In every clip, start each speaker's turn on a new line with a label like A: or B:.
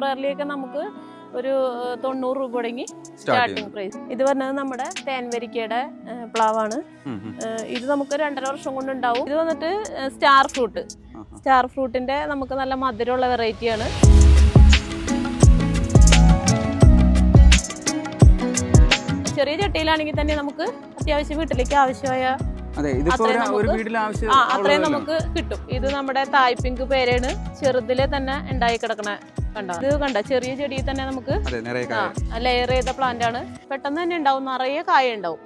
A: Super എയർലിയൊക്കെ നമുക്ക് ഒരു 90 രൂപ തുടങ്ങി സ്റ്റാർട്ടിംഗ് പ്രൈസ്. ഇത് പറഞ്ഞത് നമ്മുടെ തേൻവരിക്കയുടെ പ്ലാവാണ്. ഇത് നമുക്ക് 2.5 വർഷം കൊണ്ട് ഉണ്ടാവും. ഇത് വന്നിട്ട് സ്റ്റാർ ഫ്രൂട്ട്. സ്റ്റാർ ഫ്രൂട്ടിന്റെ നമുക്ക് നല്ല മധുരമുള്ള വെറൈറ്റിയാണ്. ചെറിയ ചട്ടിയിലാണെങ്കിൽ തന്നെ നമുക്ക് അത്യാവശ്യം വീട്ടിലേക്ക് ആവശ്യമായ അത്രയും നമുക്ക് കിട്ടും. ഇത് നമ്മുടെ തായ് പിങ്ക് പേരാണ്. ചെറുതിലെ തന്നെ ഉണ്ടായി കിടക്കണ കണ്ടോ. ഇത് കണ്ട ചെറിയ ചെടിയിൽ തന്നെ നമുക്ക് ലെയർ ചെയ്ത പ്ലാന്റ് ആണ്. പെട്ടെന്ന് തന്നെ ഉണ്ടാവും, നിറയെ കായ ഉണ്ടാവും.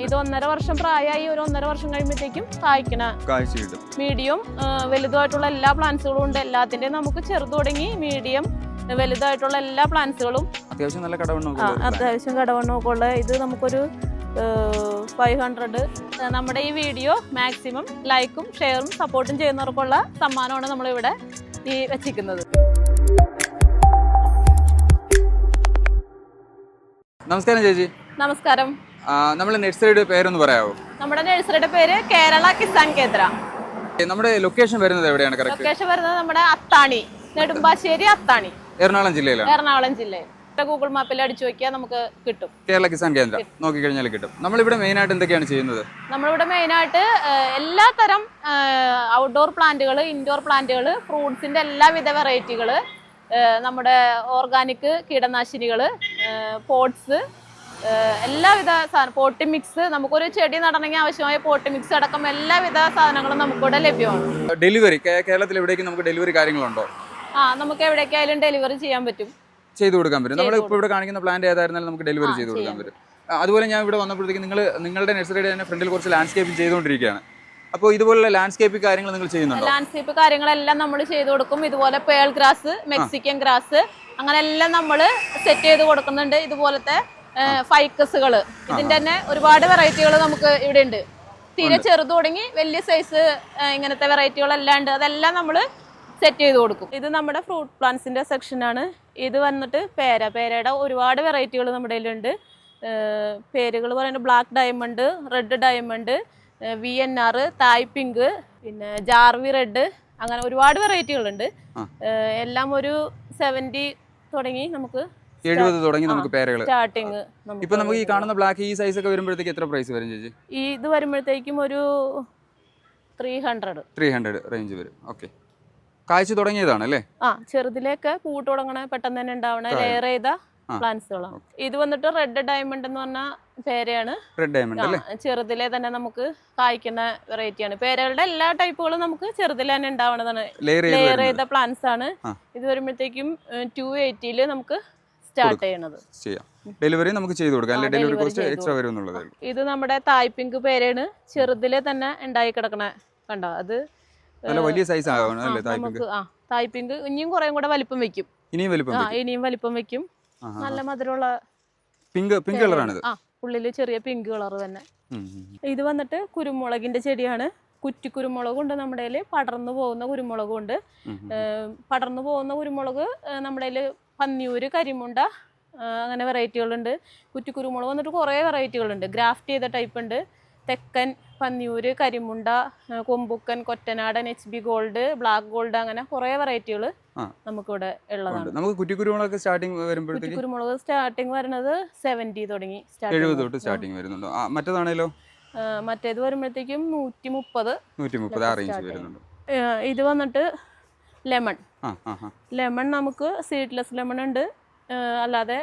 A: ഇത് 1.5 വർഷം പ്രായമായി ഒരു 1.5 വർഷം കഴിയുമ്പോഴത്തേക്കും കായ്ക്കണ മീഡിയം വലുതായിട്ടുള്ള എല്ലാ പ്ലാന്റ്സുകളും ഉണ്ട്. എല്ലാത്തിന്റെയും നമുക്ക് ചെറുത് തുടങ്ങി മീഡിയം വലുതായിട്ടുള്ള എല്ലാ പ്ലാന്റ്സുകളും അത്യാവശ്യം കടവണ്ണമൊക്കെ ഉള്ള. ഇത് നമുക്കൊരു 500. നമ്മുടെ ഈ വീഡിയോ മാക്സിമം ലൈക്കും ഷെയറും സപ്പോർട്ടും ചെയ്യുന്നവർക്കുള്ള സമ്മാനമാണ് നമ്മളിവിടെ ഈ വെച്ചിരിക്കുന്നത്.
B: നമസ്കാരം ചേച്ചി.
A: നമസ്കാരം.
B: നമ്മുടെ നഴ്സറിയുടെ പേരൊന്ന് പറയാമോ?
A: നമ്മുടെ നഴ്സറിയുടെ പേര് കേരള കിസാൻ കേന്ദ്ര.
B: നമ്മുടെ ലൊക്കേഷൻ വരുന്നത് എവിടെയാണ്?
A: ലൊക്കേഷൻ വരുന്നത് നമ്മുടെ അത്താണി, നെടുമ്പാശ്ശേരി അത്താണി,
B: എറണാകുളം ജില്ലയിലാണ്.
A: എറണാകുളം ജില്ലയിൽ ഗൂഗിൾ മാപ്പിൽ അടിച്ചു നോക്കിയാൽ നമുക്ക് കിട്ടും.
B: കേരള കിസാൻ കേന്ദ്ര നോക്കിക്കഴിഞ്ഞാൽ കിട്ടും. നമ്മളിവിടെ മെയിൻ ആയിട്ട് എന്തൊക്കെയാണ് ചെയ്യുന്നത്?
A: നമ്മളിവിടെ മെയിൻ ആയിട്ട് എല്ലാ തരം ഔട്ട്ഡോർ പ്ലാന്റുകൾ, ഇൻഡോർ പ്ലാന്റുകൾ, ഫ്രൂട്ട്സിന്റെ എല്ലാവിധ വെറൈറ്റികൾ, നമ്മുടെ ഓർഗാനിക് കീടനാശിനികൾ, പോട്ട്സ്, എല്ലാവിധ സാധനം, പോട്ടി മിക്സ്. നമുക്കൊരു ചെടി നടണമെങ്കിൽ ആവശ്യമായ പോട്ടി മിക്സ് അടക്കം എല്ലാവിധ സാധനങ്ങളും നമുക്കിവിടെ ലഭ്യമാണ്.
B: ഡെലിവറി കേരളത്തിൽ എവിടേക്ക് നമുക്ക് ഡെലിവറി കാര്യങ്ങളുണ്ടോ?
A: നമുക്ക് എവിടേക്കായാലും ഡെലിവറി ചെയ്യാൻ പറ്റും,
B: ചെയ്തു കൊടുക്കാൻ പറ്റും. നമ്മൾ ഇപ്പോൾ ഇവിടെ കാണിക്കുന്ന പ്ലാന്റ് ഏതായിരുന്നാലും നമുക്ക് ഡെലിവറി ചെയ്ത് കൊടുക്കാൻ പറ്റും. അതുപോലെ ഞാൻ ഇവിടെ വന്നപ്പോഴത്തേക്ക് നിങ്ങളുടെ നഴ്സറിയുടെ തന്നെ ഫ്രണ്ടിൽ കുറച്ച് ലാൻഡ്സ്കേപ്പിംഗ് ചെയ്തുകൊണ്ടിരിക്കുകയാണ്. അപ്പോൾ ഇതുപോലുള്ള ലാൻഡ്സ്കേപ്പ് കാര്യങ്ങൾ നിങ്ങൾ ചെയ്യുന്നുണ്ടോ?
A: ലാൻഡ്സ്കേപ്പ് കാര്യങ്ങളെല്ലാം നമ്മൾ ചെയ്തു കൊടുക്കും. ഇതുപോലെ പേൾ ഗ്രാസ്, മെക്സിക്കൻ ഗ്രാസ്, അങ്ങനെ എല്ലാം നമ്മൾ സെറ്റ് ചെയ്ത് കൊടുക്കുന്നുണ്ട്. ഇതുപോലത്തെ ഫൈക്കസുകൾ, ഇതിന്റെ തന്നെ ഒരുപാട് വെറൈറ്റികൾ നമുക്ക് ഇവിടെ ഉണ്ട്. തീരെ ചെറുത് തുടങ്ങി വലിയ സൈസ് ഇങ്ങനത്തെ വെറൈറ്റികളെല്ലാം ഉണ്ട്. അതെല്ലാം നമ്മൾ സെറ്റ് ചെയ്ത് കൊടുക്കും. ഇത് നമ്മുടെ ഫ്രൂട്ട് പ്ലാന്റ്സിന്റെ സെക്ഷനാണ്. ഇത് വന്നിട്ട് പേരയുടെ ഒരുപാട് വെറൈറ്റികൾ നമ്മുടെ കയ്യിലുണ്ട്. പേരുകൾ പറയുന്നത് black diamond, red diamond, VNR, തായ് പിങ്ക്, പിന്നെ ജാർവി റെഡ്, അങ്ങനെ ഒരുപാട് വെറൈറ്റികളുണ്ട്. എല്ലാം ഒരു 70 തുടങ്ങി നമുക്ക്
B: 70 തുടങ്ങി നമുക്ക് പേരകൾ
A: സ്റ്റാർട്ടിങ്.
B: ഇപ്പൊ നമുക്ക് ഈ കാണുന്ന ബ്ലാക്ക് ഈ സൈസ് ഒക്കെ വരുമ്പോഴത്തേക്ക് എത്ര പ്രൈസ് വരും ചേച്ചി?
A: ഇത് വരുമ്പോഴത്തേക്കും ഒരു 300
B: റേഞ്ച് വരും. ഓക്കെ, കാഴ്ച തുടങ്ങിയതാണ് അല്ലേ?
A: ചെറുതിലേക്ക് പൂട്ട് തുടങ്ങണ പെട്ടെന്ന് തന്നെ ഉണ്ടാവണ ലെയർ ചെയ്ത പ്ലാന്റ്സുകളാണ്. ഇത് വന്നിട്ട് റെഡ് ഡയമണ്ട് എന്ന് പറഞ്ഞ പേരയാണ്.
B: റെഡ് ഡയമണ്ട്
A: ചെറുതിലെ തന്നെ നമുക്ക് കായ്ക്കുന്ന വെറൈറ്റിയാണ്. പേരകളുടെ എല്ലാ ടൈപ്പുകളും നമുക്ക് ചെറുതിലെ തന്നെ ഉണ്ടാവണതാണ്. ലെയർ ചെയ്ത പ്ലാന്റ്സ് ആണ്. ഇത് വരുമ്പോഴത്തേക്കും 280 നമുക്ക് സ്റ്റാർട്ട് ചെയ്യണത്.
B: ഡെലിവറി നമുക്ക് ചെയ്തു കൊടുക്കാം. ഡെലിവറി കോസ്റ്റ് എക്സ്ട്രാ വരും എന്നുള്ളത്.
A: ഇത് നമ്മുടെ തായ് പിങ്ക് പേരാണ്. ചെറുതിലെ തന്നെ ഉണ്ടായി കിടക്കണ കണ്ടോ. അത്
B: വലിയ സൈസ് ആവണം അല്ലേ തായ് പിങ്ക്?
A: തായ് പിങ്ക് ഇനിയും കുറേ കൂടെ വലിപ്പം വെക്കും. ഇനിയും വലിപ്പം വെക്കും. നല്ല മധുരമുള്ള
B: പിങ്ക് കളറാണ്.
A: ഉള്ളില് ചെറിയ പിങ്ക് കളർ തന്നെ. ഇത് വന്നിട്ട് കുരുമുളകിന്റെ ചെടിയാണ്. കുറ്റിക്കുരുമുളകുണ്ട് നമ്മുടെ കയ്യില്, പടർന്നു പോകുന്ന കുരുമുളകും ഉണ്ട്. പടർന്നു പോകുന്ന കുരുമുളക് നമ്മുടെ കയ്യില് പന്നിയൂര്, കരിമുണ്ട, അങ്ങനെ വെറൈറ്റികളുണ്ട്. കുറ്റിക്കുരുമുളക് വന്നിട്ട് കുറേ വെറൈറ്റികളുണ്ട്. ഗ്രാഫ്റ്റ് ചെയ്ത ടൈപ്പ് ഉണ്ട്. തെക്കൻ, പന്നിയൂര്, കരിമുണ്ട, കൊമ്പുക്കൻ, കൊറ്റനാടൻ, HB ഗോൾഡ്, ബ്ലാക്ക് ഗോൾഡ്, അങ്ങനെ കുറേ വെറൈറ്റികൾ നമുക്കിവിടെ ഉള്ളതാണ്.
B: നമുക്ക് കുറ്റിക്കുരുമുളക് സ്റ്റാർട്ടിംഗ് വരുമ്പോഴത്തേക്ക്
A: കുരുമുളക് സ്റ്റാർട്ടിംഗ് വരുന്നത് 70 തുടങ്ങി
B: 70 തൊട്ട് സ്റ്റാർട്ടിംഗ് വരുന്നുണ്ടോ? മറ്റേതാണല്ലോ,
A: മറ്റേത് വരുമ്പോഴത്തേക്കും 130
B: ആ റേഞ്ച് വരുന്നുണ്ട്.
A: ഇത് വന്നിട്ട് ലെമൺ നമുക്ക് സീഡ്ലെസ് ലെമൺ ഉണ്ട്, അല്ലാതെ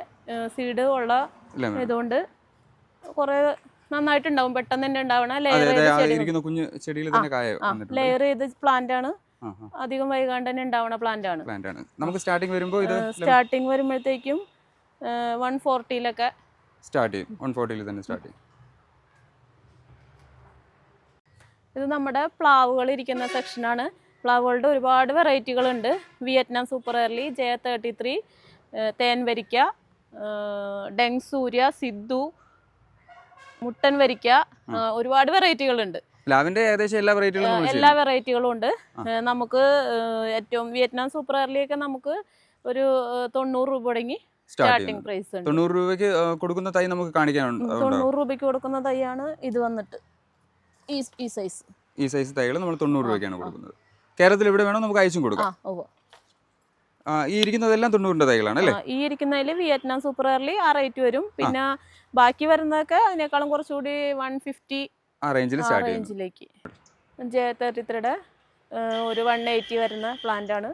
A: സീഡ് ഉള്ള ഇതുകൊണ്ട് കുറേ നന്നായിട്ടുണ്ടാവും. പെട്ടെന്ന് തന്നെ ഉണ്ടാവണ ലെയർ ചെയ്ത് പ്ലാന്റ് ആണ്. അധികം വൈകാണ്ട് തന്നെ ഉണ്ടാവണ പ്ലാന്റ് ആണ്.
B: നമുക്ക് സ്റ്റാർട്ടിംഗ്
A: വരുമ്പോഴത്തേക്കും 140
B: സ്റ്റാർട്ട് ചെയ്യും. 140 തന്നെ സ്റ്റാർട്ട് ചെയ്യും.
A: ഇത് നമ്മുടെ പ്ലാവുകൾ ഇരിക്കുന്ന സെക്ഷനാണ്. പ്ലാവുകളുടെ ഒരുപാട് വെറൈറ്റികളുണ്ട്. വിയറ്റ്നാം സൂപ്പർ എയർലി, J33, തേൻവരിക്ക, ഡെങ് സൂര്യ, സിദ്ധു, മുട്ടൻ വരിക്ക, ഒരുപാട് വെറൈറ്റികളുണ്ട്.
B: പ്ലാവിന്റെ ഏകദേശം
A: എല്ലാ വെറൈറ്റികളും ഉണ്ട്. നമുക്ക് ഏറ്റവും വിയറ്റ്നാം സൂപ്പർ എയർലിയൊക്കെ നമുക്ക് ഒരു 90 രൂപ തുടങ്ങി സ്റ്റാർട്ടിംഗ് പ്രൈസ് ഉണ്ട്.
B: 90 രൂപയ്ക്ക് കൊടുക്കുന്ന തൈ നമുക്ക് കാണിക്കാനുണ്ട്.
A: 90 രൂപയ്ക്ക് കൊടുക്കുന്ന തൈയാണ് ഇത് വന്നിട്ട് ഈ സൈസ്.
B: ഈ സൈസ് തൈകൾ നമ്മൾ 90 രൂപയ്ക്കാണ് കൊടുക്കുന്നത്. കേരളത്തിൽ എവിടെ വേണോ നമുക്ക് അയച്ചും കൊടുക്കാം. ഈ ഇരിക്കുന്നതെല്ലാം 90 തൈകളാണ് അല്ലേ?
A: ഈ ഇരിക്കുന്നതിൽ വിയറ്റ്നാം സൂപ്പർ ഏർലി ആ റേറ്റ് വരും. പിന്നെ ബാക്കി വരുന്നതൊക്കെ അതിനേക്കാളും കുറച്ചുകൂടി 150
B: ആ റേഞ്ചിലേക്ക്.
A: J33 ഒരു 180 വരുന്ന പ്ലാന്റ് ആണ്.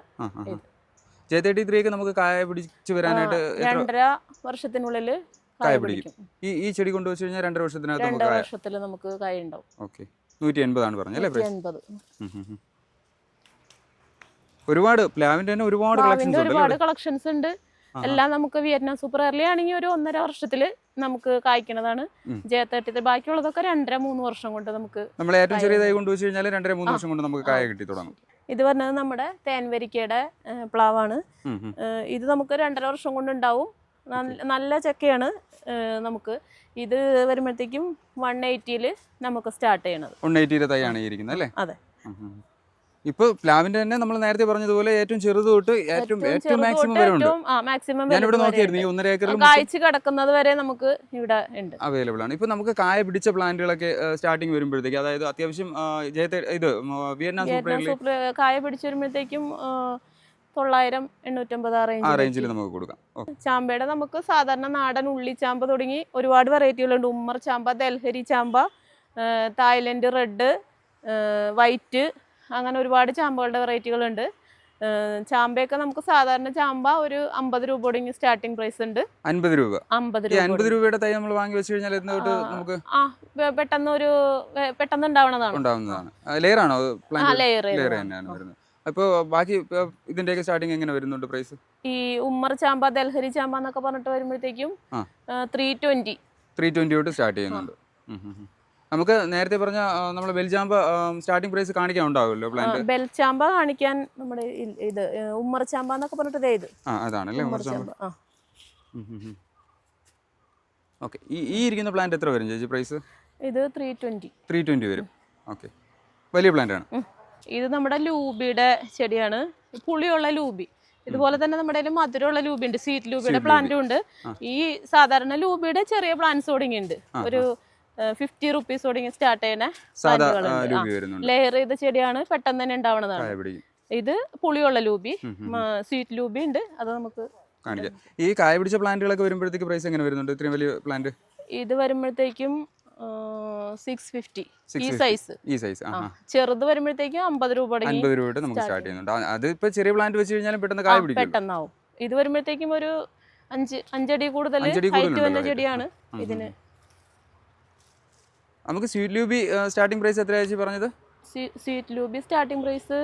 B: J33 ഒക്കെ നമുക്ക് കായ പിടിച്ച് വരാനായിട്ട്
A: 2.5 വർഷത്തിനുള്ളിൽ കായ പിടിക്കും.
B: ഈ ചെടി കൊണ്ടുവച്ച് കഴിഞ്ഞാൽ 2.5 വർഷത്തിനകത്ത്
A: 2 വർഷത്തിൽ നമുക്ക് കായ ഉണ്ടാവും.
B: ഓക്കെ. 180 ആണ് പറഞ്ഞല്ലേ?
A: 180.
B: ഒരുപാട് പ്ലാവിന്റെ തന്നെ ഒരുപാട്
A: കളക്ഷൻസ് ഉണ്ട്. എല്ലാം നമുക്ക് വിയറ്റ്നാം സൂപ്പർ ഏർലി ആണെങ്കിൽ ഒരു 1.5 വർഷത്തിൽ നമുക്ക് കായ്ക്കുന്നതാണ്. J33 ബാക്കിയുള്ളതൊക്കെ 2.5-3 വർഷം കൊണ്ട് നമുക്ക്.
B: നമ്മൾ ഏറ്റവും ചെറിയ തൈ കൊണ്ടുവച്ച് കഴിഞ്ഞാൽ 2.5-3 വർഷം കൊണ്ട് നമുക്ക് കായ കിട്ടി തുടങ്ങും.
A: ഇത് പറഞ്ഞത് നമ്മുടെ തേൻവരിക്കയുടെ പ്ലാവാണ്. ഇത് നമുക്ക് 2.5 വർഷം കൊണ്ട് ഉണ്ടാവും. നല്ല ചക്കയാണ്. നമുക്ക് ഇത് വരുമ്പോഴത്തേക്കും 180-ൽ നമുക്ക് സ്റ്റാർട്ട് ചെയ്യണത്.
B: 180 തൈയാണ് ഇരിക്കുന്നത് അല്ലേ?
A: അതെ.
B: ഇപ്പൊ പ്ലാവിന്റെ തന്നെ നമ്മൾ നേരത്തെ പറഞ്ഞതുപോലെ ഏറ്റവും ചെറുത് തൊട്ട് ഏറ്റവും മാക്സിമം വരെ ഉണ്ട്. ഞാനിവിടെ നോക്കിയായിരുന്നു. ഈ 1.5 ഏക്കറിൽ
A: കായ്ച്ച് കിടക്കുന്നത് വരെ നമുക്ക് ഇവിടെ ഉണ്ട്,
B: അവൈലബിൾ ആണ്. ഇപ്പൊ നമുക്ക് കായ പിടിച്ച പ്ലാന്റുകളൊക്കെ സ്റ്റാർട്ടിങ് വരുമ്പോഴത്തേക്ക്, അതായത് അത്യാവശ്യം ഇത് വിയറ്റ്നാം സൂപ്പർ
A: കായ പിടിച്ചു വരുമ്പോഴത്തേക്കും 900-850
B: ആ റേഞ്ചിൽ നമുക്ക് കൊടുക്കാം.
A: ചാമ്പയുടെ നമുക്ക് സാധാരണ നാടൻ ഉള്ളിച്ചാമ്പ തുടങ്ങി ഒരുപാട് വെറൈറ്റികളുണ്ട്. ഉമ്മർ ചാമ്പ, ദൽഹരി ചാമ്പ, തായ്ലൻഡ് റെഡ്, വൈറ്റ്, അങ്ങനെ ഒരുപാട് ചാമ്പകളുടെ വെറൈറ്റികളുണ്ട്. ചാമ്പയൊക്കെ നമുക്ക് സാധാരണ ചാമ്പ ഒരു 50 രൂപ തുടങ്ങി സ്റ്റാർട്ടിംഗ് പ്രൈസ് ഉണ്ട്.
B: 50 രൂപ. 50 രൂപയുടെ തൈ നമ്മൾ വാങ്ങി വെച്ച് കഴിഞ്ഞാൽ നമുക്ക്
A: പെട്ടെന്ന് ഉണ്ടാവുന്നതാണ്.
B: ലെയർ ആണോ? ലെയർ തന്നെയാണ് വരുന്നത്. അപ്പോൾ ബാക്കി ഇതിന്റെയൊക്കെ സ്റ്റാർട്ടിംഗ് എങ്ങനെ വരുന്നുണ്ട് പ്രൈസ്?
A: ഈ ഉമ്മർ ചാമ്പ, ദൽഹരി ചാമ്പ എന്നൊക്കെ പറഞ്ഞിട്ട് വരുമ്പോഴത്തേക്കും
B: 320 തൊട്ട് സ്റ്റാർട്ട് ചെയ്യുന്നുണ്ട്. നമുക്ക് നേരത്തെ പറഞ്ഞ നമ്മൾ ബെൽചാമ്പ സ്റ്റാർട്ടിംഗ് പ്രൈസ് കാണിക്കാൻ ഉണ്ടാവുമല്ലോ പ്ലാന്റ്?
A: ബെൽചാമ്പ കാണിക്കാൻ നമ്മുടെ ഇത് ഉമ്മർ ചാമ്പ എന്നൊക്കെ പറഞ്ഞിട്ട് ഇത്
B: അതാണല്ലേ ഉമ്മർ ചാമ്പ. ഓക്കെ. ഈ ഇരിക്കുന്ന പ്ലാന്റ് എത്ര വരും ചേച്ചി പ്രൈസ്?
A: ഇത് 320
B: വരും. ഓക്കെ. വലിയ പ്ലാന്റ് ആണ്.
A: ഇത് നമ്മുടെ ലൂബിയുടെ ചെടിയാണ്. പുളിയുള്ള ലൂബി. ഇതുപോലെ തന്നെ നമ്മുടെ കയ്യിൽ മധുരമുള്ള ലൂബി ഉണ്ട്. സ്വീറ്റ് ലൂബിയുടെ പ്ലാന്റും ഉണ്ട്. ഈ സാധാരണ ലൂബിയുടെ ചെറിയ പ്ലാന്റ്സ് തുടങ്ങിയുണ്ട്. ഒരു 50 റുപ്പീസ് തുടങ്ങി സ്റ്റാർട്ട് ചെയ്യുന്ന ലെയർ ചെയ്ത ചെടിയാണ്. പെട്ടെന്ന് തന്നെ ഉണ്ടാവുന്നതാണ്. ഇത് പുളിയുള്ള ലൂബി, സ്വീറ്റ് ലൂബി ഉണ്ട്. അത് നമുക്ക്
B: ഈ കായ പിടിച്ച പ്ലാന്റുകളൊക്കെ വരുമ്പോഴത്തേക്ക് പ്രൈസ് എങ്ങനെ വരുന്നുണ്ട്? ഇത്രയും വലിയ പ്ലാന്റ്
A: ഇത് വരുമ്പോഴത്തേക്കും 650. ഈ സൈസ് ചെറുത് വരുമ്പോഴത്തേക്കും 50 രൂപ
B: നമുക്ക് സ്റ്റാർട്ട് ചെയ്യുന്നുണ്ട്. അത് ഇപ്പൊ ചെറിയ പ്ലാന്റ് വെച്ച് കഴിഞ്ഞാൽ പെട്ടെന്ന് കായ പിടിക്കും,
A: പെട്ടെന്നാവും. ഇത് വരുമ്പോഴത്തേക്കും ഒരു 5 അടി കൂടുതൽ ഹൈറ്റ് വന്ന ചെടിയാണ്. ഇതിന്
B: നമുക്ക് സ്വീറ്റ് ലൂബി സ്റ്റാർട്ടിംഗ് പ്രൈസ് എത്രയാ പറഞ്ഞത്?
A: സ്വീറ്റ് ലൂബി സ്റ്റാർട്ടിംഗ് പ്രൈസ്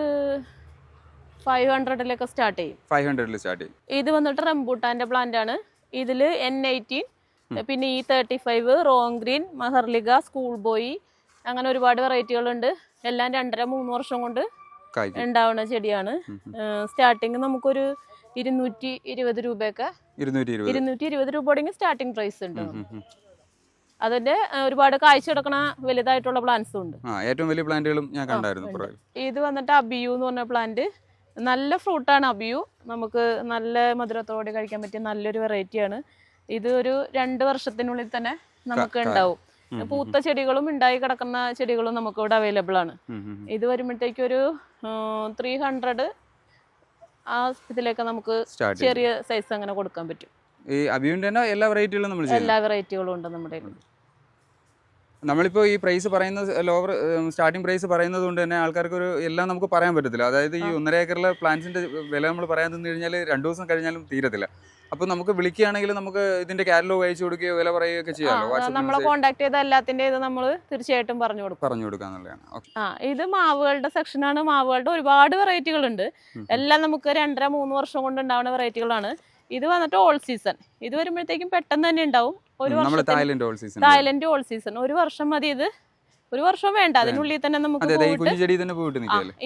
A: 500-ലൊക്കെ സ്റ്റാർട്ട് ചെയ്യും.
B: 500-ൽ സ്റ്റാർട്ട് ചെയ്യും.
A: ഇത് വന്നിട്ട് റംബൂട്ടാന്റെ പ്ലാന്റ് ആണ്. ഇതിൽ N18, പിന്നെ E35, റോങ് ഗ്രീൻ, മഹർലിക, സ്കൂൾ ബോയ്, അങ്ങനെ ഒരുപാട് വെറൈറ്റികളുണ്ട്. എല്ലാം 2.5-3 വർഷം കൊണ്ട് ഉണ്ടാവുന്ന ചെടിയാണ്. സ്റ്റാർട്ടിങ് നമുക്കൊരു 220 രൂപയൊക്കെ 220 രൂപ തുടങ്ങി സ്റ്റാർട്ടിംഗ് പ്രൈസ് ഉണ്ട്. അതിന്റെ ഒരുപാട് കാഴ്ച കിടക്കണ വലുതായിട്ടുള്ള പ്ലാന്റ്സും ഉണ്ട്.
B: ഏറ്റവും വലിയ പ്ലാന്റുകളും ഞാൻ കണ്ടായിരുന്നു. ഇത്
A: വന്നിട്ട് അബിയു എന്ന് പറഞ്ഞ പ്ലാന്റ്. നല്ല ഫ്രൂട്ടാണ് അബിയു. നമുക്ക് നല്ല മധുരത്തോടെ കഴിക്കാൻ പറ്റിയ നല്ലൊരു വെറൈറ്റിയാണ്. ഇത് ഒരു 2 വർഷത്തിനുള്ളിൽ തന്നെ നമുക്ക് ഉണ്ടാവും. പൂത്ത ചെടികളും ഉണ്ടായി കിടക്കുന്ന ചെടികളും നമുക്ക് ഇവിടെ അവൈലബിൾ ആണ്. ഇത് വരുമ്പോഴത്തേക്കും ഒരു 300 ആ ഇതിലേക്ക് നമുക്ക് ചെറിയ സൈസ് അങ്ങനെ കൊടുക്കാൻ പറ്റും.
B: ഈ അബിയുവിന്റെ തന്നെ എല്ലാ
A: വെറൈറ്റികളും ഉണ്ട് നമ്മുടെ.
B: നമ്മളിപ്പോൾ ഈ പ്രൈസ് പറയുന്നത് ലോവർ സ്റ്റാർട്ടിംഗ് പ്രൈസ് പറയുന്നത് കൊണ്ട് തന്നെ ആൾക്കാർക്ക് എല്ലാം നമുക്ക് പറയാൻ പറ്റത്തില്ല. അതായത് ഈ 1.5 ഏക്കറിലെ പ്ലാന്റ്സിന്റെ വില നമ്മൾ പറയാൻ തന്നു കഴിഞ്ഞാൽ 2 ദിവസം കഴിഞ്ഞാലും തീരത്തില്ല. അപ്പോൾ നമുക്ക് വിളിക്കുകയാണെങ്കിൽ നമുക്ക് ഇതിന്റെ കാറ്റലോഗ് അയച്ചു കൊടുക്കുകയോ വില പറയുകയൊക്കെ ചെയ്യാമല്ലോ.
A: നമ്മളെ കോൺടാക്ട് ചെയ്ത എല്ലാത്തിന്റെ ഇത് നമ്മൾ തീർച്ചയായിട്ടും പറഞ്ഞു കൊടുക്കാന്നുള്ളതാണ്. ഇത് മാവുകളുടെ സെക്ഷനാണ്. മാവുകളുടെ ഒരുപാട് വെറൈറ്റികളുണ്ട്. എല്ലാം നമുക്ക് 2.5-3 വർഷം കൊണ്ട് ഉണ്ടാവുന്ന വെറൈറ്റികളാണ്. ഇത് വന്നിട്ട് ഓൾ സീസൺ. ഇത് വരുമ്പോഴത്തേക്കും പെട്ടെന്ന് തന്നെ ഉണ്ടാവും. തായ്ലൻഡ് ഓൾ സീസൺ 1 വർഷം മതി. ഇത് 1 വർഷം വേണ്ട, അതിനുള്ളിൽ തന്നെ നമുക്ക്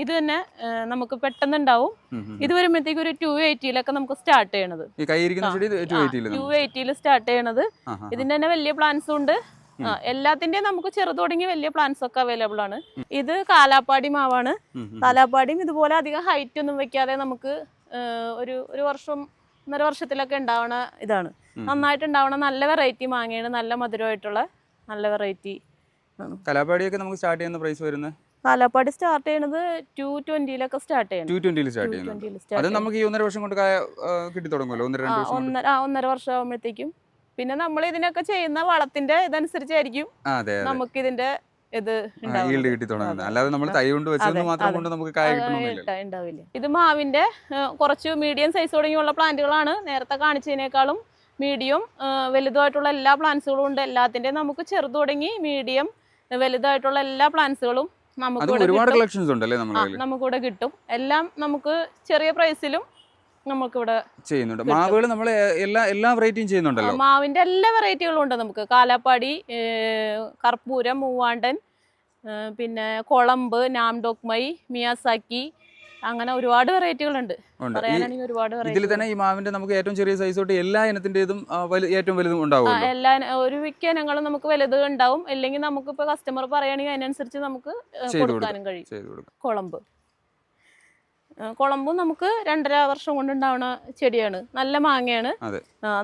A: ഇത് തന്നെ നമുക്ക് പെട്ടെന്ന് ഉണ്ടാവും. ഇത് വരുമ്പോഴത്തേക്ക് ഒരു 280-ലൊക്കെ നമുക്ക് സ്റ്റാർട്ട് ചെയ്യണത്. 280-ൽ സ്റ്റാർട്ട് ചെയ്യണത്. ഇതിന്റെ തന്നെ വലിയ പ്ലാന്റ്സും ഉണ്ട്. എല്ലാത്തിന്റെയും നമുക്ക് ചെറുത് തുടങ്ങി വലിയ പ്ലാന്റ്സ് ഒക്കെ അവൈലബിൾ ആണ്. ഇത് കാലാപ്പാടി മാവാണ്. കാലാപ്പാടിയും ഇതുപോലെ അധികം ഹൈറ്റ് ഒന്നും വെക്കാതെ നമുക്ക് ഒരു വർഷം 1.5 വർഷത്തിലൊക്കെ ഉണ്ടാവണ ഇതാണ്. നന്നായിട്ട് ഉണ്ടാവണ നല്ല വെറൈറ്റി മാങ്ങയാണ്. നല്ല മധുരമായിട്ടുള്ള നല്ല വെറൈറ്റി.
B: കലാപ്പാടിയൊക്കെ നമുക്ക് സ്റ്റാർട്ട് ചെയ്യുന്ന പ്രൈസ് വരുന്നത്
A: കാലാപ്പാടി സ്റ്റാർട്ട് ചെയ്യണത് 220 സ്റ്റാർട്ട് ചെയ്യണം.
B: 220 സ്റ്റാർട്ട് ചെയ്യുന്നത്. അത് നമുക്ക് ഈ 1.5 വർഷം കൊണ്ട് കിട്ടി തുടങ്ങുമല്ലോ, 1-2 വർഷം.
A: 1.5 വർഷം ആകുമ്പോഴത്തേക്കും. പിന്നെ നമ്മൾ ഇതിനൊക്കെ ചെയ്യുന്ന വളത്തിന്റെ ഇതനുസരിച്ചായിരിക്കും നമുക്ക് ഇതിന്റെ ഇത്
B: കിട്ടി തുടങ്ങുന്നത്. അല്ലാതെ നമ്മൾ തൈ കൊണ്ട് വെച്ചത് മാത്രം കൊണ്ട് നമുക്ക് കായ
A: ഉണ്ടാവില്ല. ഇത് മാവിന്റെ കുറച്ച് മീഡിയം സൈസ് തുടങ്ങിയുള്ള പ്ലാന്റുകളാണ്. നേരത്തെ കാണിച്ചതിനേക്കാളും മീഡിയം വലുതായിട്ടുള്ള എല്ലാ പ്ലാന്റ്സുകളും ഉണ്ട്. എല്ലാത്തിന്റെ നമുക്ക് ചെറുത് തുടങ്ങി മീഡിയം വലുതായിട്ടുള്ള എല്ലാ പ്ലാന്റ്സുകളും നമുക്കിവിടെ കിട്ടും. എല്ലാം നമുക്ക് ചെറിയ പ്രൈസിലും നമുക്കിവിടെ
B: ചെയ്യുന്നുണ്ട്. മാവുകൾ നമ്മൾ എല്ലാ വെറൈറ്റിയും ചെയ്യുന്നുണ്ടല്ലോ.
A: മാവിന്റെ എല്ലാ വെറൈറ്റികളും ഉണ്ട് നമുക്ക്. കാലാപ്പാടി, കർപ്പൂരം, മൂവാണ്ടൻ, പിന്നെ കൊളമ്പ്, നാംഡോക്മൈ, മിയാസാക്കി, അങ്ങനെ ഒരുപാട് വെറൈറ്റികളുണ്ട്. പറയാനാണെങ്കിൽ ഒരുപാട്
B: ഇതിൽ തന്നെ ഈ മാവിന്റെ നമുക്ക് ഏറ്റവും ചെറിയ സൈസ് തൊട്ട് എല്ലാ ഇനത്തിന്റേതും ഏറ്റവും വലുതും ഉണ്ടാവും.
A: ഒരു മിക്ക ഇനങ്ങളും നമുക്ക് വലുത് ഉണ്ടാവും. അല്ലെങ്കിൽ നമുക്ക് ഇപ്പൊ കസ്റ്റമർ പറയുകയാണെങ്കിൽ അതിനനുസരിച്ച് നമുക്ക് കൊടുക്കാനും കഴിയും. കുളമ്പും നമുക്ക് 2.5 വർഷം കൊണ്ട് ഉണ്ടാവുന്ന ചെടിയാണ്. നല്ല മാങ്ങയാണ്.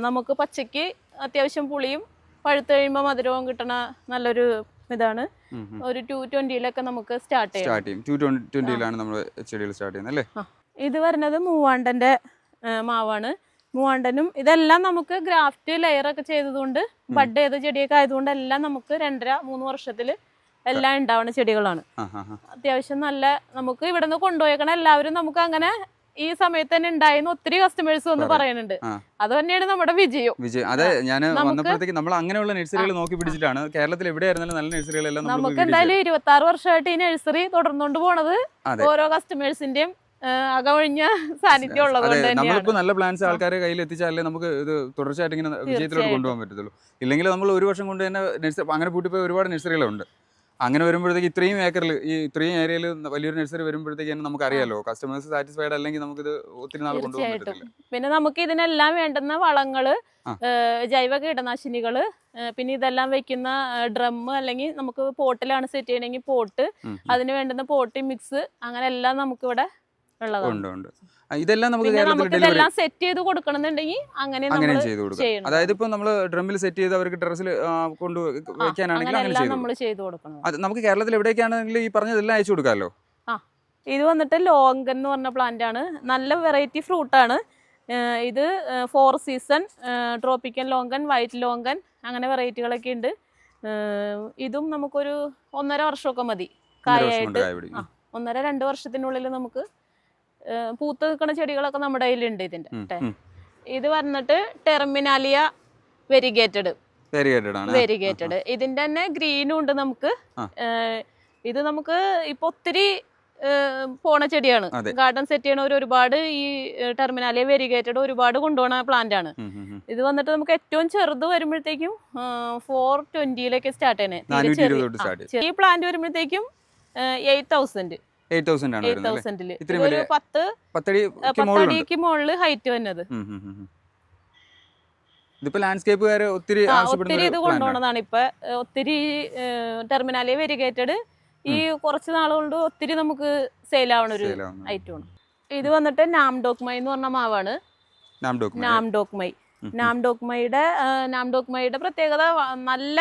A: നമുക്ക് പച്ചയ്ക്ക് അത്യാവശ്യം പുളിയും പഴുത്ത് കഴിയുമ്പോൾ മധുരവും കിട്ടണ നല്ലൊരു ഇതാണ്. ഒരു 220 നമുക്ക് സ്റ്റാർട്ട് ചെയ്യും.
B: 220 നമ്മൾ ചെടികൾ സ്റ്റാർട്ട് ചെയ്യുന്നത് അല്ലേ?
A: ഇത് വരുന്നത് മൂവാണ്ടന്റെ മാവാണ്. മൂവാണ്ടനും ഇതെല്ലാം നമുക്ക് ഗ്രാഫ്റ്റ് ലെയർ ഒക്കെ ചെയ്തതുകൊണ്ട് ബഡ് ചെയ്ത ചെടിയൊക്കെ ആയതുകൊണ്ട് എല്ലാം നമുക്ക് 2.5-3 വർഷത്തില് എല്ലാം ഉണ്ടാവുന്ന ചെടികളാണ്. അത്യാവശ്യം നല്ല നമുക്ക് ഇവിടെ നിന്ന് കൊണ്ടുപോയേക്കണ എല്ലാവരും നമുക്ക് അങ്ങനെ ഈ സമയത്ത് തന്നെ ഉണ്ടായെന്ന് ഒത്തിരി കസ്റ്റമേഴ്സ് വന്ന് പറയുന്നുണ്ട്. അത് തന്നെയാണ് നമ്മുടെ വിജയം.
B: അതെ, ഞാൻ വന്നപ്പോഴത്തേക്ക് നമ്മൾ അങ്ങനെയുള്ള നഴ്സറികൾ നോക്കി പിടിച്ചിട്ടാണ്. കേരളത്തിൽ എവിടെയായിരുന്നാലും നല്ല നഴ്സറികളെല്ലാം
A: നമുക്ക് എന്തായാലും 26 വർഷമായിട്ട് ഈ നഴ്സറി തുടർന്നുകൊണ്ട് പോണത് ഓരോ കസ്റ്റമേഴ്സിന്റെയും അകമഴിഞ്ഞ സാന്നിധ്യം ഉള്ളത് കൊണ്ട്
B: നമ്മളിപ്പോ നല്ല പ്ലാൻസ് ആൾക്കാരെ കയ്യിൽ എത്തിച്ചാലേ നമുക്ക് ഇത് തുടർച്ചയായിട്ട് ഇങ്ങനെ വിജയത്തിലോട്ട് കൊണ്ടുപോകാൻ പറ്റത്തുള്ളൂ. ഇല്ലെങ്കിൽ നമ്മൾ 1 വർഷം കൊണ്ട് തന്നെ നഴ്സറി അങ്ങനെ പൂട്ടിപ്പോയി ഒരുപാട് നഴ്സറികളുണ്ട്. അങ്ങനെ വരുമ്പോഴത്തേക്ക് ഇത്രയും ഏക്കറിൽ ഇത്രയും ഏരിയയിൽ വലിയൊരു നഴ്സറി വരുമ്പോഴത്തേക്ക് നമുക്ക് അറിയാലോ കസ്റ്റമേഴ്സ് സാറ്റിസ്ഫൈഡ് അല്ലെങ്കിൽ നമുക്കിത് ഒത്തിരി നാൾ കൊണ്ടുപോകാൻ പറ്റില്ല.
A: പിന്നെ നമുക്ക് ഇതിനെല്ലാം വേണ്ടുന്ന വളങ്ങള്, ജൈവ കീടനാശിനികള്, പിന്നെ ഇതെല്ലാം വെക്കുന്ന ഡ്രം അല്ലെങ്കിൽ നമുക്ക് പോട്ടിലാണ് സെറ്റ് ചെയ്യണമെങ്കിൽ പോട്ട്, അതിന് വേണ്ടുന്ന പോട്ടി മിക്സ്, അങ്ങനെ എല്ലാം നമുക്ക് ഇവിടെ ഉള്ളതാണ്.
B: ഇതെല്ലാം നമുക്ക്
A: സെറ്റ് ചെയ്ത് കൊടുക്കണമെന്നുണ്ടെങ്കിൽ അങ്ങനെ
B: ചെയ്ത് കൊടുക്കണം. അതായത് ഇപ്പൊ നമ്മൾ ഡ്രമ്മിൽ സെറ്റ് ചെയ്ത് അവർക്ക് ടെറസിൽ കൊണ്ട് വെക്കാനാണെങ്കിൽ
A: നമ്മൾ ചെയ്ത് കൊടുക്കണം.
B: അത് നമുക്ക് കേരളത്തിൽ എവിടേക്കാണെങ്കിലും ഈ പറഞ്ഞതെല്ലാം അയച്ചു കൊടുക്കാമല്ലോ.
A: ഇത് വന്നിട്ട് ലോങ്കൻ എന്ന് പറഞ്ഞ പ്ലാന്റ് ആണ്. നല്ല വെറൈറ്റി ഫ്രൂട്ടാണ് ഇത്. 4 season, tropical longan, white longan, അങ്ങനെ വെറൈറ്റികളൊക്കെ ഉണ്ട്. ഇതും നമുക്കൊരു 1.5 വർഷമൊക്കെ മതി കായായിട്ട്. 1.5-2 വർഷത്തിനുള്ളിൽ നമുക്ക് പൂത്ത് നിൽക്കുന്ന ചെടികളൊക്കെ നമ്മുടെ കയ്യിലുണ്ട് ഇതിന്റെ. ഇത് വന്നിട്ട് ടെർമിനാലിയ വെരിഗേറ്റഡ്. ഇതിന്റെ തന്നെ ഗ്രീനും ഉണ്ട് നമുക്ക്. ഇത് നമുക്ക് ഇപ്പൊ ഒത്തിരി പോണ ചെടിയാണ്. ഗാർഡൻ സെറ്റ് ചെയ്യണ ഒരുപാട് ഈ ടെർമിനാലിയ വെരിഗേറ്റഡ് ഒരുപാട് കൊണ്ടുപോകുന്ന പ്ലാന്റ് ആണ്. ഇത് വന്നിട്ട് നമുക്ക് ഏറ്റവും ചെറുത് വരുമ്പോഴത്തേക്കും 420 സ്റ്റാർട്ട് ചെയ്യണേ. ഈ പ്ലാന്റ് വരുമ്പോഴത്തേക്കും 8,000 10 മുകളില് ഹൈറ്റ് വന്നത്. ഒത്തിരി ഇത് കൊണ്ടുപോകുന്നതാണ്. ഇപ്പൊ ഒത്തിരി ടെർമിനാലിയ വെരിഗേറ്റഡ് ഈ കുറച്ച് നാളുകൊണ്ട് ഒത്തിരി നമുക്ക് സെയിൽ ആവണ ഒരു ഐറ്റമാണ്. ഇത് വന്നിട്ട് നാംഡോക്മൈ എന്ന് പറഞ്ഞ മാവാണ്. നാംഡോക്മൈയുടെ പ്രത്യേകത നല്ല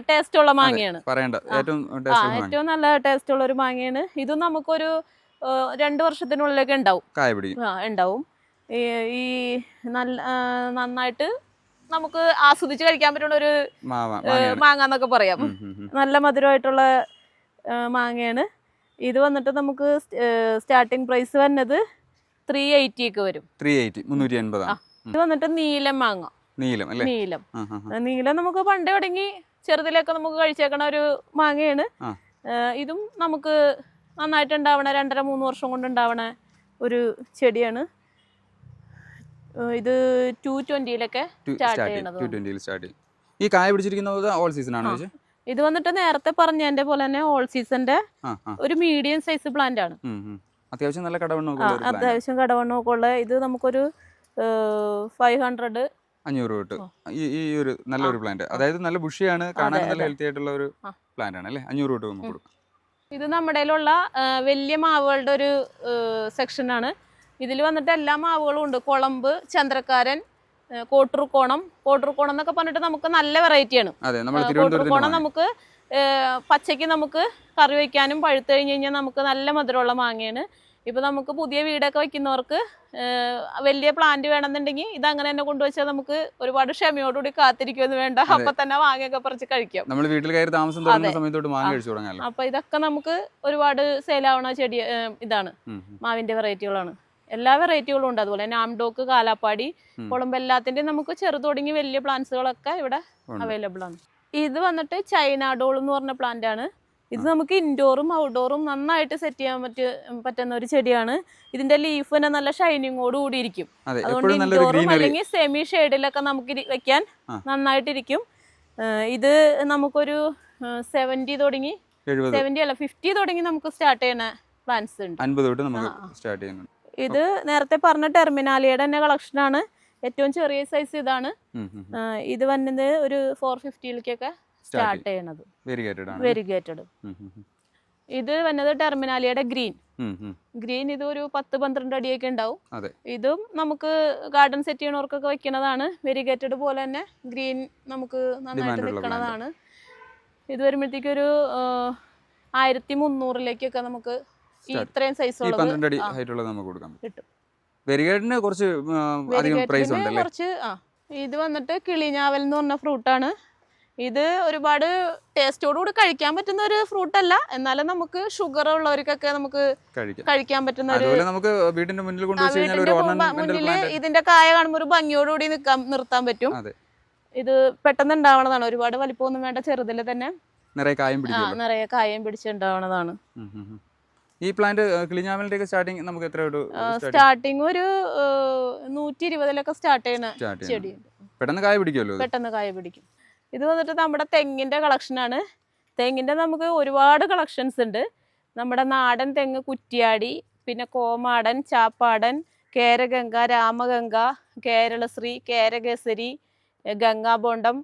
A: ടേസ്റ്റ് ഉള്ള മാങ്ങയാണ്. ഏറ്റവും നല്ല ടേസ്റ്റ് ഉള്ള ഒരു മാങ്ങയാണ്. ഇതും നമുക്കൊരു 2 വർഷത്തിനുള്ളിലൊക്കെ ഉണ്ടാവും. ഈ നന്നായിട്ട് നമുക്ക് ആസ്വദിച്ച് കഴിക്കാൻ പറ്റുന്ന ഒരു മാങ്ങ എന്നൊക്കെ പറയാം. നല്ല മധുരമായിട്ടുള്ള മാങ്ങയാണ്. ഇത് വന്നിട്ട് നമുക്ക് സ്റ്റാർട്ടിങ് പ്രൈസ് വരുന്നത് 380 ഒക്കെ വരും.
B: 380.
A: ഇത് വന്നിട്ട് നീലം മാങ്ങ. നീലം നമുക്ക് പണ്ടേ തുടങ്ങി ചെറുതിലൊക്കെ നമുക്ക് കഴിച്ചേക്കണ ഒരു മാങ്ങയാണ്. ഇതും നമുക്ക് നന്നായിട്ട് ഉണ്ടാവണ 2.5-3 വർഷം കൊണ്ട് ഉണ്ടാവണ ഒരു ചെടിയാണ്. ഇത് 220 സ്റ്റാർട്ട് ചെയ്യണത്.
B: ഈ കായ പിടിച്ചിരിക്കുന്നത് ഓൾ സീസൺ ആണോ?
A: ഇത് വന്നിട്ട് നേരത്തെ പറഞ്ഞതിന്റെ പോലെ തന്നെ ഓൾ സീസന്റെ ഒരു മീഡിയം സൈസ് പ്ലാന്റ് ആണ്.
B: അത്യാവശ്യം നല്ല
A: കടവണ്ണമൊക്കെ ഉള്ള. ഇത് നമുക്കൊരു 500
B: 500 തൊട്ട് ഈ ഒരു നല്ലൊരു പ്ലാന്റ്. അതായത് നല്ല ബുഷിയാണ്, കാണാൻ നല്ല ഹെൽത്തി ആയിട്ടുള്ള ഒരു പ്ലാന്റ് ആണ് അല്ലേ? 500 തൊട്ട് നമുക്ക് കൊടുക്കാം.
A: ഇത് നമ്മുടെ വലിയ മാവുകളുടെ ഒരു സെക്ഷനാണ്. ഇതിൽ വന്നിട്ട് എല്ലാ മാവുകളും ഉണ്ട്. കുളമ്പ്, ചന്ദ്രക്കാരൻ, കോട്ടൂർക്കോണം എന്നൊക്കെ പറഞ്ഞിട്ട് നമുക്ക് നല്ല വെറൈറ്റിയാണ്. കോട്ടൂർക്കോണം നമുക്ക് പച്ചയ്ക്ക് നമുക്ക് കറി വയ്ക്കാനും പഴുത്ത് കഴിഞ്ഞ് കഴിഞ്ഞാൽ നമുക്ക് നല്ല മധുരമുള്ള മാങ്ങയാണ്. ഇപ്പം നമുക്ക് പുതിയ വീടൊക്കെ വയ്ക്കുന്നവർക്ക് വലിയ പ്ലാന്റ് വേണമെന്നുണ്ടെങ്കിൽ ഇത് അങ്ങനെ തന്നെ കൊണ്ടുവച്ചാൽ നമുക്ക് ഒരുപാട് ക്ഷമയോടുകൂടി കാത്തിരിക്കുമെന്ന് വേണ്ട, അപ്പൊ തന്നെ മാങ്ങയൊക്കെ പറിച്ച് കഴിക്കാം.
B: നമ്മൾ വീട്ടിൽ കയറി താമസം തുടങ്ങുന്ന സമയത്തോട്ട് മാങ്ങ കഴിച്ചു തുടങ്ങാം.
A: അപ്പൊ ഇതൊക്കെ നമുക്ക് ഒരുപാട് സെയിലാവണ ചെടി ഇതാണ്, മാവിന്റെ വെറൈറ്റികളാണ്. എല്ലാ വെറൈറ്റികളും ഉണ്ട്. അതുപോലെ നാംഡോക്ക്, കാലാപ്പാടി, കുളമ്പ്, എല്ലാത്തിന്റെയും നമുക്ക് ചെറു തുടങ്ങി വലിയ പ്ലാന്റ്സുകളൊക്കെ ഇവിടെ അവൈലബിൾ ആണ്. ഇത് വന്നിട്ട് ചൈന ഡോൾ എന്ന് പറഞ്ഞ പ്ലാന്റ് ആണ്. ഇത് നമുക്ക് ഇൻഡോറും ഔട്ട്ഡോറും നന്നായിട്ട് സെറ്റ് ചെയ്യാൻ പറ്റുന്ന ഒരു ചെടിയാണ്. ഇതിന്റെ ലീഫ് തന്നെ നല്ല ഷൈനിങ്ങോട് കൂടി ഇരിക്കും. അതുകൊണ്ട് ഇൻഡോറും അല്ലെങ്കിൽ സെമി ഷെയ്ഡിലൊക്കെ നമുക്ക് വെക്കാൻ നന്നായിട്ടിരിക്കും. ഇത് നമുക്കൊരു 70 തുടങ്ങി 70 അല്ല 50 തുടങ്ങി നമുക്ക് സ്റ്റാർട്ട് ചെയ്യുന്ന പ്ലാന്റ്സ് ഉണ്ട്.
B: 50 തൊട്ട് നമുക്ക് സ്റ്റാർട്ട് ചെയ്യുന്നുണ്ട്.
A: ഇത് നേരത്തെ പറഞ്ഞ ടെർമിനാലിയുടെ തന്നെ കളക്ഷനാണ്. ഏറ്റവും ചെറിയ സൈസ് ഇതാണ്. ഇത് വന്നത് ഒരു 450ലേക്കൊക്കെ സ്റ്റാർട്ട് ചെയ്യണത്. വെരിഗേറ്റഡ്. ഇത് വന്നത് ടെർമിനാലിയുടെ ഗ്രീൻ. ഇത് ഒരു 10-12 അടിയൊക്കെ ഉണ്ടാവും. ഇതും നമുക്ക് ഗാർഡൻ സെറ്റ് ചെയ്യണവർക്കൊക്കെ വെക്കുന്നതാണ്. വെരിഗേറ്റഡ് പോലെ തന്നെ ഗ്രീൻ നമുക്ക് നന്നായിട്ട് നിൽക്കുന്നതാണ്. ഇത് വരുമ്പോഴത്തേക്ക് ഒരു 1300ലേക്കൊക്കെ നമുക്ക് ഇത്രയും സൈസുള്ളത് കിട്ടും. കുറച്ച് ഇത് വന്നിട്ട് കിളിഞ്ഞാവൽ എന്ന് പറഞ്ഞ ഫ്രൂട്ടാണ്. ഇത് ഒരുപാട് ടേസ്റ്റോടുകൂടി കഴിക്കാൻ പറ്റുന്ന ഒരു ഫ്രൂട്ട് അല്ല, എന്നാലും നമുക്ക് ഷുഗർ ഉള്ളവർക്കൊക്കെ നമുക്ക് കഴിക്കാൻ പറ്റുന്ന ഒരു
B: വീടിന്റെ മുന്നിൽ
A: ഇതിന്റെ കായ കാണുമ്പോൾ ഒരു ഭംഗിയോടുകൂടി നിർത്താൻ പറ്റും. ഇത് പെട്ടെന്ന് ഉണ്ടാവണതാണ്, ഒരുപാട് വലിപ്പമൊന്നും വേണ്ട, ചെറുതിൽ തന്നെ നിറയെ കായം പിടിച്ചുണ്ടാവണതാണ്.
B: ഈ പ്ലാന്റ് കിളിഞ്ഞാവലിന്റെ സ്റ്റാർട്ടിങ് നമുക്ക് എത്ര?
A: സ്റ്റാർട്ടിങ് ഒരു 120ലൊക്കെ സ്റ്റാർട്ട് ചെയ്യുന്ന ചെടിയുണ്ട്.
B: പെട്ടെന്ന് കായ പിടിക്കുമല്ലോ.
A: പെട്ടെന്ന് കായ പിടിക്കും. ഇത് വന്നിട്ട് നമ്മുടെ തെങ്ങിന്റെ കളക്ഷനാണ്. തെങ്ങിന്റെ നമുക്ക് ഒരുപാട് കളക്ഷൻസ് ഉണ്ട്. നമ്മുടെ നാടൻ തെങ്ങ് കുറ്റിയാടി, പിന്നെ കോമാടൻ, ചാപ്പാടൻ, കേരഗംഗ, രാമഗംഗ, കേരളശ്രീ, കേരകേസരി, ഗംഗാബോണ്ടം,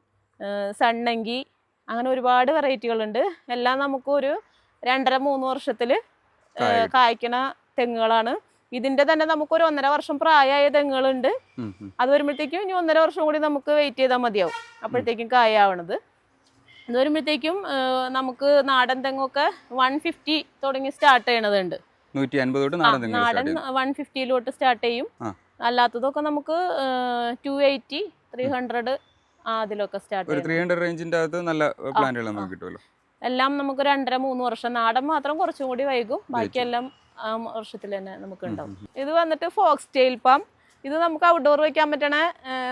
A: സണ്ണങ്കി, അങ്ങനെ ഒരുപാട് വെറൈറ്റികളുണ്ട്. എല്ലാം നമുക്ക് ഒരു 2.5-3 വർഷത്തിൽ കായ്ക്കണ തെങ്ങുകളാണ്. ഇതിന്റെ തന്നെ നമുക്ക് ഒരു 1.5 വർഷം പ്രായമായ തെങ്ങുകളുണ്ട്. അത് വരുമ്പോഴത്തേക്കും ഇനി 1.5 വർഷം കൂടി നമുക്ക് വെയിറ്റ് ചെയ്താൽ മതിയാവും, അപ്പോഴത്തേക്കും കായാവണത്. ഇത് വരുമ്പോഴത്തേക്കും നമുക്ക് നാടൻ തെങ്ങൊക്കെ 150 തുടങ്ങി സ്റ്റാർട്ട് ചെയ്യണതുണ്ട്. നാടൻ 150 സ്റ്റാർട്ട് ചെയ്യും. അല്ലാത്തതൊക്കെ നമുക്ക് 280, 300 അതിലൊക്കെ സ്റ്റാർട്ട് ചെയ്യും.
B: 300 റേഞ്ചിന്റെ അകത്ത് നല്ല പ്ലാന്റുകൾ നമുക്ക് കിട്ടുമല്ലോ.
A: എല്ലാം നമുക്ക് 2.5-3 വർഷം. നാടൻ മാത്രം കുറച്ചും കൂടി വൈകും, ബാക്കിയെല്ലാം വർഷത്തിൽ തന്നെ നമുക്ക് ഉണ്ടാവും. ഇത് വന്നിട്ട് ഫോക്സ് ടെയിൽ പാം. ഇത് നമുക്ക് ഔട്ട്ഡോർ വെക്കാൻ പറ്റണ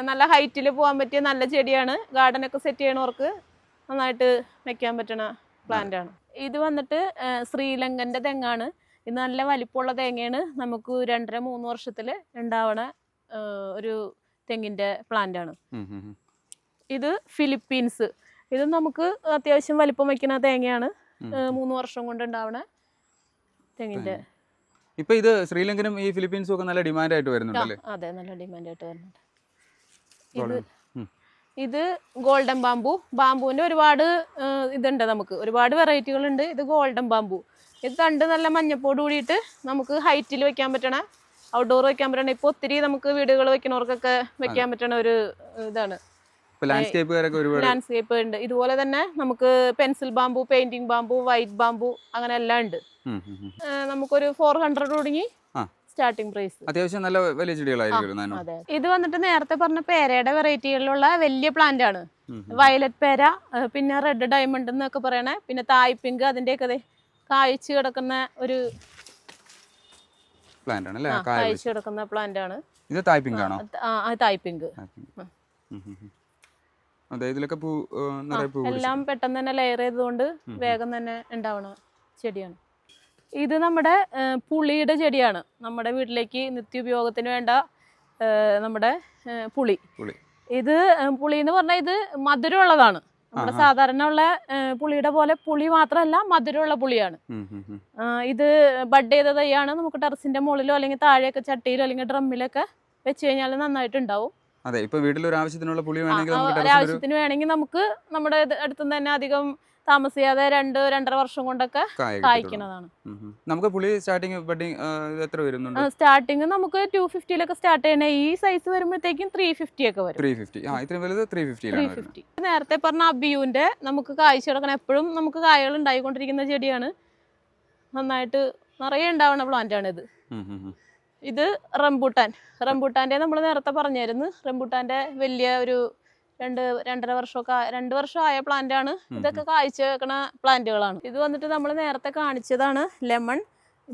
A: നല്ല ഹൈറ്റിൽ പോകാൻ പറ്റിയ നല്ല ചെടിയാണ്. ഗാർഡനൊക്കെ സെറ്റ് ചെയ്യണവർക്ക് നന്നായിട്ട് വെക്കാൻ പറ്റണ പ്ലാന്റ് ആണ്. ഇത് വന്നിട്ട് ശ്രീലങ്കന്റെ തെങ്ങാണ്. ഇത് നല്ല വലിപ്പമുള്ള തേങ്ങയാണ്. നമുക്ക് 2.5-3 വർഷത്തിൽ ഉണ്ടാവണ ഒരു തെങ്ങിന്റെ പ്ലാന്റ് ആണ്. ഇത് ഫിലിപ്പീൻസ്. ഇത് നമുക്ക് അത്യാവശ്യം വലിപ്പം വെക്കുന്ന തേങ്ങയാണ്. 3 വർഷം കൊണ്ട് ഉണ്ടാവണ തെങ്ങിന്റെ.
B: ഇപ്പൊ ഇത് ശ്രീലങ്കനും ഈ ഫിലിപ്പീൻസും ഒക്കെ നല്ല ഡിമാൻഡ് ആയിട്ട് വരുന്നുണ്ടല്ലേ?
A: അതെ, നല്ല ഡിമാൻഡ് ആയിട്ട് വരുന്നുണ്ട്. ഇത് ഗോൾഡൻ ബാംബു. ബാംബുവിന്റെ ഒരുപാട് ഇതുണ്ട്, നമുക്ക് ഒരുപാട് വെറൈറ്റികൾ ഉണ്ട്. ഇത് ഗോൾഡൻ ബാംബു. ഇത് തണ്ട് നല്ല മഞ്ഞപ്പോട് കൂടിയിട്ട് നമുക്ക് ഹൈറ്റിൽ വെക്കാൻ പറ്റണ, ഔട്ട്ഡോർ വെക്കാൻ പറ്റണ, ഇപ്പൊ ഒത്തിരി നമുക്ക് വീടുകൾ വെക്കുന്നവർക്കൊക്കെ വെക്കാൻ പറ്റണ ഒരു ഇതാണ്. ലാൻഡ്സ്കേപ്പ് ഉണ്ട്. ഇതുപോലെ തന്നെ നമുക്ക് pencil bamboo, painting bamboo, white bamboo, അങ്ങനെ എല്ലാം ഉണ്ട്. നമുക്കൊരു 400 തുടങ്ങി സ്റ്റാർട്ടിംഗ് പ്രൈസ്.
B: അത്യാവശ്യം നല്ല വലിയ ചെടികളായിരിക്കും.
A: അതെ. ഇത് വന്നിട്ട് നേരത്തെ പറഞ്ഞ പേരയുടെ വെറൈറ്റികളിലുള്ള വലിയ പ്ലാന്റ് ആണ്. വയലറ്റ് പേര, പിന്നെ റെഡ് ഡയമണ്ട് എന്നൊക്കെ പറയണേ, പിന്നെ തായ് പിങ്ക്, അതിന്റെയൊക്കെ കായ്ച്ചു കിടക്കുന്ന ഒരു
B: പ്ലാന്റ് ആണ്.
A: കായ്ച്ചു കിടക്കുന്ന പ്ലാന്റ് ആണ്.
B: ഇത് തായ് പിങ്ക് ആണോ?
A: തായ് പിങ്ക്. എല്ലാം പെട്ടെന്ന് തന്നെ ലെയർ ചെയ്തുകൊണ്ട് വേഗം തന്നെ ഉണ്ടാവണ ചെടിയാണ്. ഇത് നമ്മുടെ പുളിയുടെ ചെടിയാണ്. നമ്മുടെ വീട്ടിലേക്ക് നിത്യോപയോഗത്തിന് വേണ്ട നമ്മുടെ പുളി. ഇത് പുളി എന്ന് പറഞ്ഞാൽ ഇത് മധുരമുള്ളതാണ്. നമ്മുടെ സാധാരണ ഉള്ള പുളിയുടെ പോലെ പുളി മാത്രമല്ല, മധുരമുള്ള പുളിയാണ്. ഇത് ബഡ് ചെയ്ത തൈയാണ്. നമുക്ക് ടെറസിന്റെ മുകളിലോ അല്ലെങ്കിൽ താഴെയൊക്കെ ചട്ടിയിലോ അല്ലെങ്കിൽ ഡ്രമ്മിലൊക്കെ വെച്ച് കഴിഞ്ഞാൽ നന്നായിട്ടുണ്ടാവും.
B: അതെ, ഇപ്പൊ വീട്ടിൽ ഒരു ആവശ്യത്തിനുള്ള പുളി വേണമെങ്കിൽ
A: ആവശ്യത്തിന് വേണമെങ്കിൽ നമുക്ക് നമ്മുടെ അടുത്തുനിന്ന് തന്നെ അധികം താമസിയാതെ 2-2.5 വർഷം കൊണ്ടൊക്കെ കായ്ക്കുന്നതാണ്.
B: നമുക്ക് പുളി സ്റ്റാർട്ടിങ് ബഡിങ് എത്ര വരുന്നുണ്ട്?
A: സ്റ്റാർട്ടിങ് നമുക്ക് 250 സ്റ്റാർട്ട് ചെയ്യണേ. ഈ സൈസ് വരുമ്പോഴത്തേക്കും 350 ഒക്കെ വരും.
B: 350. ഇത്രയും വലുത് 350.
A: നേരത്തെ പറഞ്ഞ അബിയുന്റെ നമുക്ക് കായ്ച്ചു കിടക്കണം. എപ്പോഴും നമുക്ക് കായകൾ ഉണ്ടായിക്കൊണ്ടിരിക്കുന്ന ചെടിയാണ്. നന്നായിട്ട് നിറയെ ഉണ്ടാവുന്ന പ്ലാന്റ് ആണ് ഇത്. ഇത് റംബൂട്ടാന്റെ നമ്മൾ നേരത്തെ പറഞ്ഞായിരുന്നു. റംബൂട്ടാന്റെ വലിയ ഒരു 2 വർഷം ആയ പ്ലാന്റ് ആണ്. ഇതൊക്കെ കായ്ച്ചു വെക്കണ പ്ലാന്റുകളാണ്. ഇത് വന്നിട്ട് നമ്മൾ നേരത്തെ കാണിച്ചതാണ് ലെമൺ.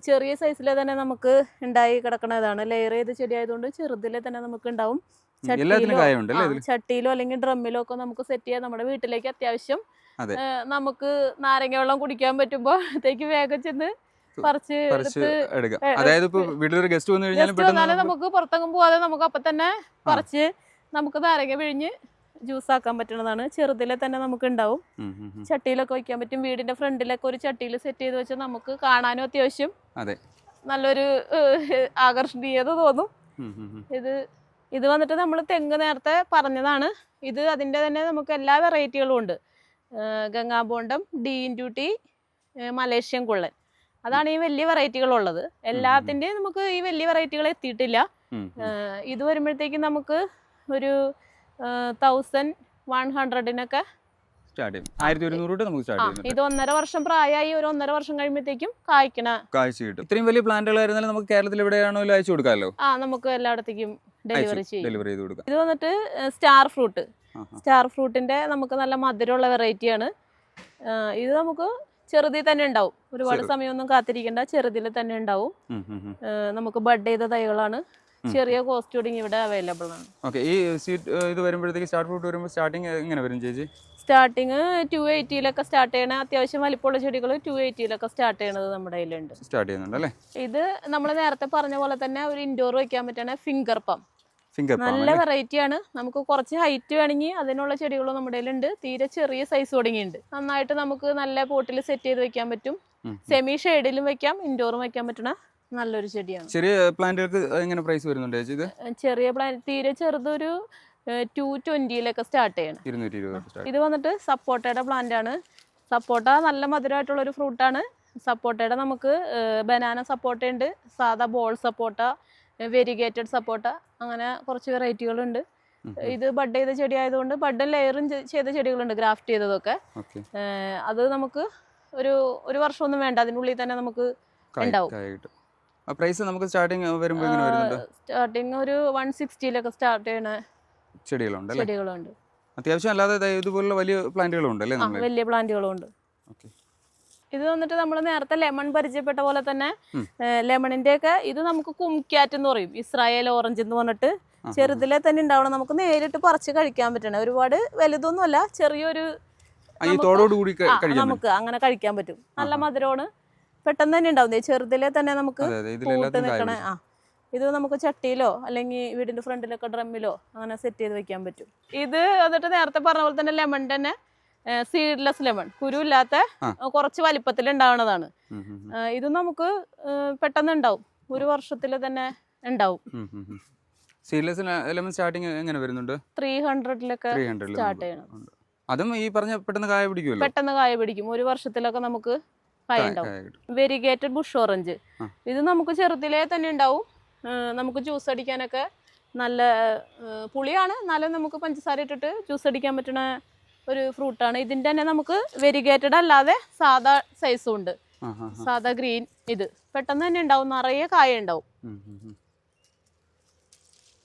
A: ചെറിയ സൈസിലെ തന്നെ നമുക്ക് ഉണ്ടായി കിടക്കണതാണ്. ലെയർ ചെയ്ത ചെടി ആയതുകൊണ്ട് ചെറുതിലെ തന്നെ നമുക്ക് ഉണ്ടാവും. ചട്ടിയിലോ അല്ലെങ്കിൽ ഡ്രമ്മിലോ ഒക്കെ നമുക്ക് സെറ്റ് ചെയ്യാം. നമ്മുടെ വീട്ടിലേക്ക് അത്യാവശ്യം നമുക്ക് നാരങ്ങ വെള്ളം കുടിക്കാൻ പറ്റുമ്പോഴത്തേക്ക് വേഗം ചെന്ന് പറിച്ച് നമുക്ക് പുറത്തെങ്ങും പോവാതെ നമുക്ക് അപ്പൊ തന്നെ പറിച്ച് നമുക്ക് നാരങ്ങ പിഴിഞ്ഞ് ജ്യൂസ് ആക്കാൻ പറ്റുന്നതാണ്. ചെറുതിലെ തന്നെ നമുക്ക് ഉണ്ടാവും. ചട്ടിയിലൊക്കെ വെക്കാൻ പറ്റും. വീടിന്റെ ഫ്രണ്ടിലൊക്കെ ഒരു ചട്ടിയിൽ സെറ്റ് ചെയ്ത് വെച്ചാൽ നമുക്ക് കാണാനും അത്യാവശ്യം നല്ലൊരു ആകർഷണീയത തോന്നും. ഇത് വന്നിട്ട് നമ്മൾ തെങ്ങ് നേരത്തെ പറഞ്ഞതാണ്. ഇത് അതിന്റെ തന്നെ നമുക്ക് എല്ലാ വെറൈറ്റികളും ഉണ്ട്. ഗംഗാബോണ്ടം, D*T, മലേഷ്യൻ കുള്ളൻ, അതാണ് ഈ വലിയ വെറൈറ്റികളുള്ളത്. എല്ലാത്തിന്റെയും നമുക്ക് ഈ വലിയ വെറൈറ്റികൾ എത്തിയിട്ടില്ല. ഇത് വരുമ്പോഴത്തേക്കും നമുക്ക് ഒരു 1100-നൊക്കെ ഇത് 1.5 വർഷം പ്രായമായി. ഒരു 1.5 വർഷം കഴിയുമ്പോഴത്തേക്കും കാഴ്ച കിട്ടും.
B: ഇത്രയും വലിയ പ്ലാന്റുകളായിരുന്നാലും നമുക്ക് കേരളത്തിൽ എവിടെയാണോ അയച്ചു കൊടുക്കാമല്ലോ.
A: നമുക്ക് എല്ലായിടത്തേക്കും ഡെലിവറി ചെയ്ത് കൊടുക്കാം. ഇത് വന്നിട്ട് സ്റ്റാർ ഫ്രൂട്ടിന്റെ നമുക്ക് നല്ല മധുരമുള്ള വെറൈറ്റിയാണ്. ഇത് നമുക്ക് ചെറുതിൽ തന്നെ ഉണ്ടാവും. ഒരുപാട് സമയമൊന്നും കാത്തിരിക്കേണ്ട, ചെറുതിൽ തന്നെ ഉണ്ടാവും. നമുക്ക് ബഡ് ചെയ്ത തൈകളാണ്. ചെറിയ കോസ്റ്റ്യൂഡിങ് ഇവിടെ അവൈലബിൾ ആണ്.
B: ഈ ഇത് വരുമ്പോഴത്തേക്ക് സ്റ്റാർ ഫ്രൂട്ട് വരുമ്പോൾ സ്റ്റാർട്ടിങ് എങ്ങനെ വരും ചേച്ചി?
A: സ്റ്റാർട്ടിങ് 280 സ്റ്റാർട്ട് ചെയ്യണ അത്യാവശ്യം വലിപ്പമുള്ള ചെടികൾ 280 സ്റ്റാർട്ട് ചെയ്യണത് നമ്മുടെ കയ്യിലുണ്ട്.
B: സ്റ്റാർട്ട് ചെയ്യുന്നുണ്ടല്ലേ?
A: ഇത് നമ്മൾ നേരത്തെ പറഞ്ഞ പോലെ തന്നെ ഒരു ഇൻഡോർ വെക്കാൻ പറ്റുന്ന ഫിംഗർ പം നല്ല വെറൈറ്റി ആണ്. നമുക്ക് കുറച്ച് ഹൈറ്റ് വേണമെങ്കിൽ അതിനുള്ള ചെടികളും നമ്മുടെ കയ്യിലുണ്ട്. തീരെ ചെറിയ സൈസ് തുടങ്ങിയിട്ടുണ്ട്. നന്നായിട്ട് നമുക്ക് നല്ല പോട്ടിൽ സെറ്റ് ചെയ്ത് വെക്കാൻ പറ്റും. സെമി ഷെയ്ഡിലും വെക്കാം, ഇൻഡോറും വെക്കാൻ പറ്റുന്ന നല്ലൊരു ചെടിയാണ്.
B: ചെറിയ പ്ലാന്റുകൾക്ക് എങ്ങനെ പ്രൈസ് വരുന്നുണ്ട്?
A: ചെറിയ പ്ലാന്റ് തീരെ ചെറുതൊരു 220 സ്റ്റാർട്ട് ചെയ്യണം.
B: 220.
A: ഇത് വന്നിട്ട് സപ്പോട്ടയുടെ പ്ലാന്റ് ആണ്. സപ്പോട്ട നല്ല മധുരമായിട്ടുള്ള ഒരു ഫ്രൂട്ടാണ്. സപ്പോട്ടയുടെ നമുക്ക് ബനാന സപ്പോട്ട ഉണ്ട്, സാധാ ബോൾ സപ്പോട്ട, വെരിഗേറ്റഡ് സപ്പോട്ട, അങ്ങനെ കുറച്ച് വെറൈറ്റികളുണ്ട്. ഇത് ബഡ് ചെയ്ത ചെടി ആയതുകൊണ്ട് ബഡും ലെയറും ചെയ്ത ചെടികളുണ്ട്, ഗ്രാഫ്റ്റ് ചെയ്തതൊക്കെ. അത് നമുക്ക് ഒരു വർഷമൊന്നും വേണ്ട, അതിനുള്ളിൽ തന്നെ നമുക്ക് ഉണ്ടാവും.
B: പ്രൈസ് നമുക്ക് സ്റ്റാർട്ടിങ് വരുമ്പോൾ എങ്ങനെ വരുന്നുണ്ട്?
A: സ്റ്റാർട്ടിങ് ഒരു 160 സ്റ്റാർട്ട് ചെയ്യണ ചെടികളുണ്ട്.
B: അത്യാവശ്യം അല്ലാതെ ഇതുപോലുള്ള വലിയ പ്ലാന്റുകളും ഉണ്ട് അല്ലേ?
A: വലിയ പ്ലാന്റുകളും ഉണ്ട്. ഇത് വന്നിട്ട് നമ്മൾ നേരത്തെ ലെമൺ പരിചയപ്പെട്ട പോലെ തന്നെ ലെമണിന്റെ ഒക്കെ ഇത് നമുക്ക് കുംക്യാറ്റ് എന്ന് പറയും. ഇസ്രായേൽ ഓറഞ്ച് എന്ന് പറഞ്ഞിട്ട് ചെറുതിലെ തന്നെ ഉണ്ടാവണം. നമുക്ക് നേരിട്ട് പറിച്ച് കഴിക്കാൻ പറ്റണം. ഒരുപാട് വലുതൊന്നും അല്ല, ചെറിയൊരു നമുക്ക് അങ്ങനെ കഴിക്കാൻ പറ്റും. നല്ല മധുരമാണ്, പെട്ടെന്ന് തന്നെ ഉണ്ടാവും. ചെറുതിലെ തന്നെ നമുക്ക് പൂട്ട് നിൽക്കണേ. ഇത് നമുക്ക് ചട്ടിയിലോ അല്ലെങ്കിൽ വീടിന്റെ ഫ്രണ്ടിലൊക്കെ ഡ്രമ്മിലോ അങ്ങനെ സെറ്റ് ചെയ്ത് വെക്കാൻ പറ്റും. ഇത് വന്നിട്ട് നേരത്തെ പറഞ്ഞ പോലെ തന്നെ ലെമൺ തന്നെ സീഡ്ലെസ് ലെമൺ, കുരുവില്ലാത്ത കുറച്ച് വലിപ്പത്തിൽ ഉണ്ടാവുന്നതാണ്. ഇത് നമുക്ക് പെട്ടെന്ന് ഉണ്ടാവും, ഒരു വർഷത്തിൽ തന്നെ ഉണ്ടാവും.
B: സീഡ്ലെസ് ലെമൺ സ്റ്റാർട്ടിങ് എങ്ങനെ വരുന്നുണ്ട്?
A: 300 സ്റ്റാർട്ട് ചെയ്യണം.
B: അതും ഈ പറഞ്ഞ പെട്ടെന്ന് കായ പിടിക്കുമല്ലോ? പെട്ടെന്ന്
A: കായ പിടിക്കും, ഒരു വർഷത്തിലൊക്കെ നമുക്ക് കായ ഉണ്ടാവും. വെരിഗേറ്റഡ് ബുഷ് ഓറഞ്ച്, ഇത് നമുക്ക് ചെറുതിലേ തന്നെ ഉണ്ടാവും. നമുക്ക് ജ്യൂസ് അടിക്കാനൊക്കെ നല്ല പുളിയാണ്, എന്നാലും നമുക്ക് പഞ്ചസാര ഇട്ടിട്ട് ജ്യൂസ് അടിക്കാൻ പറ്റുന്ന ഒരു ഫ്രൂട്ടാണ്. ഇതിന്റെ തന്നെ നമുക്ക് വെരിഗേറ്റഡ് അല്ലാതെ സാധാ സൈസും ഉണ്ട്, സാധാ ഗ്രീൻ. ഇത് പെട്ടെന്ന് തന്നെ ഉണ്ടാവും, നിറയെ കായ ഉണ്ടാവും.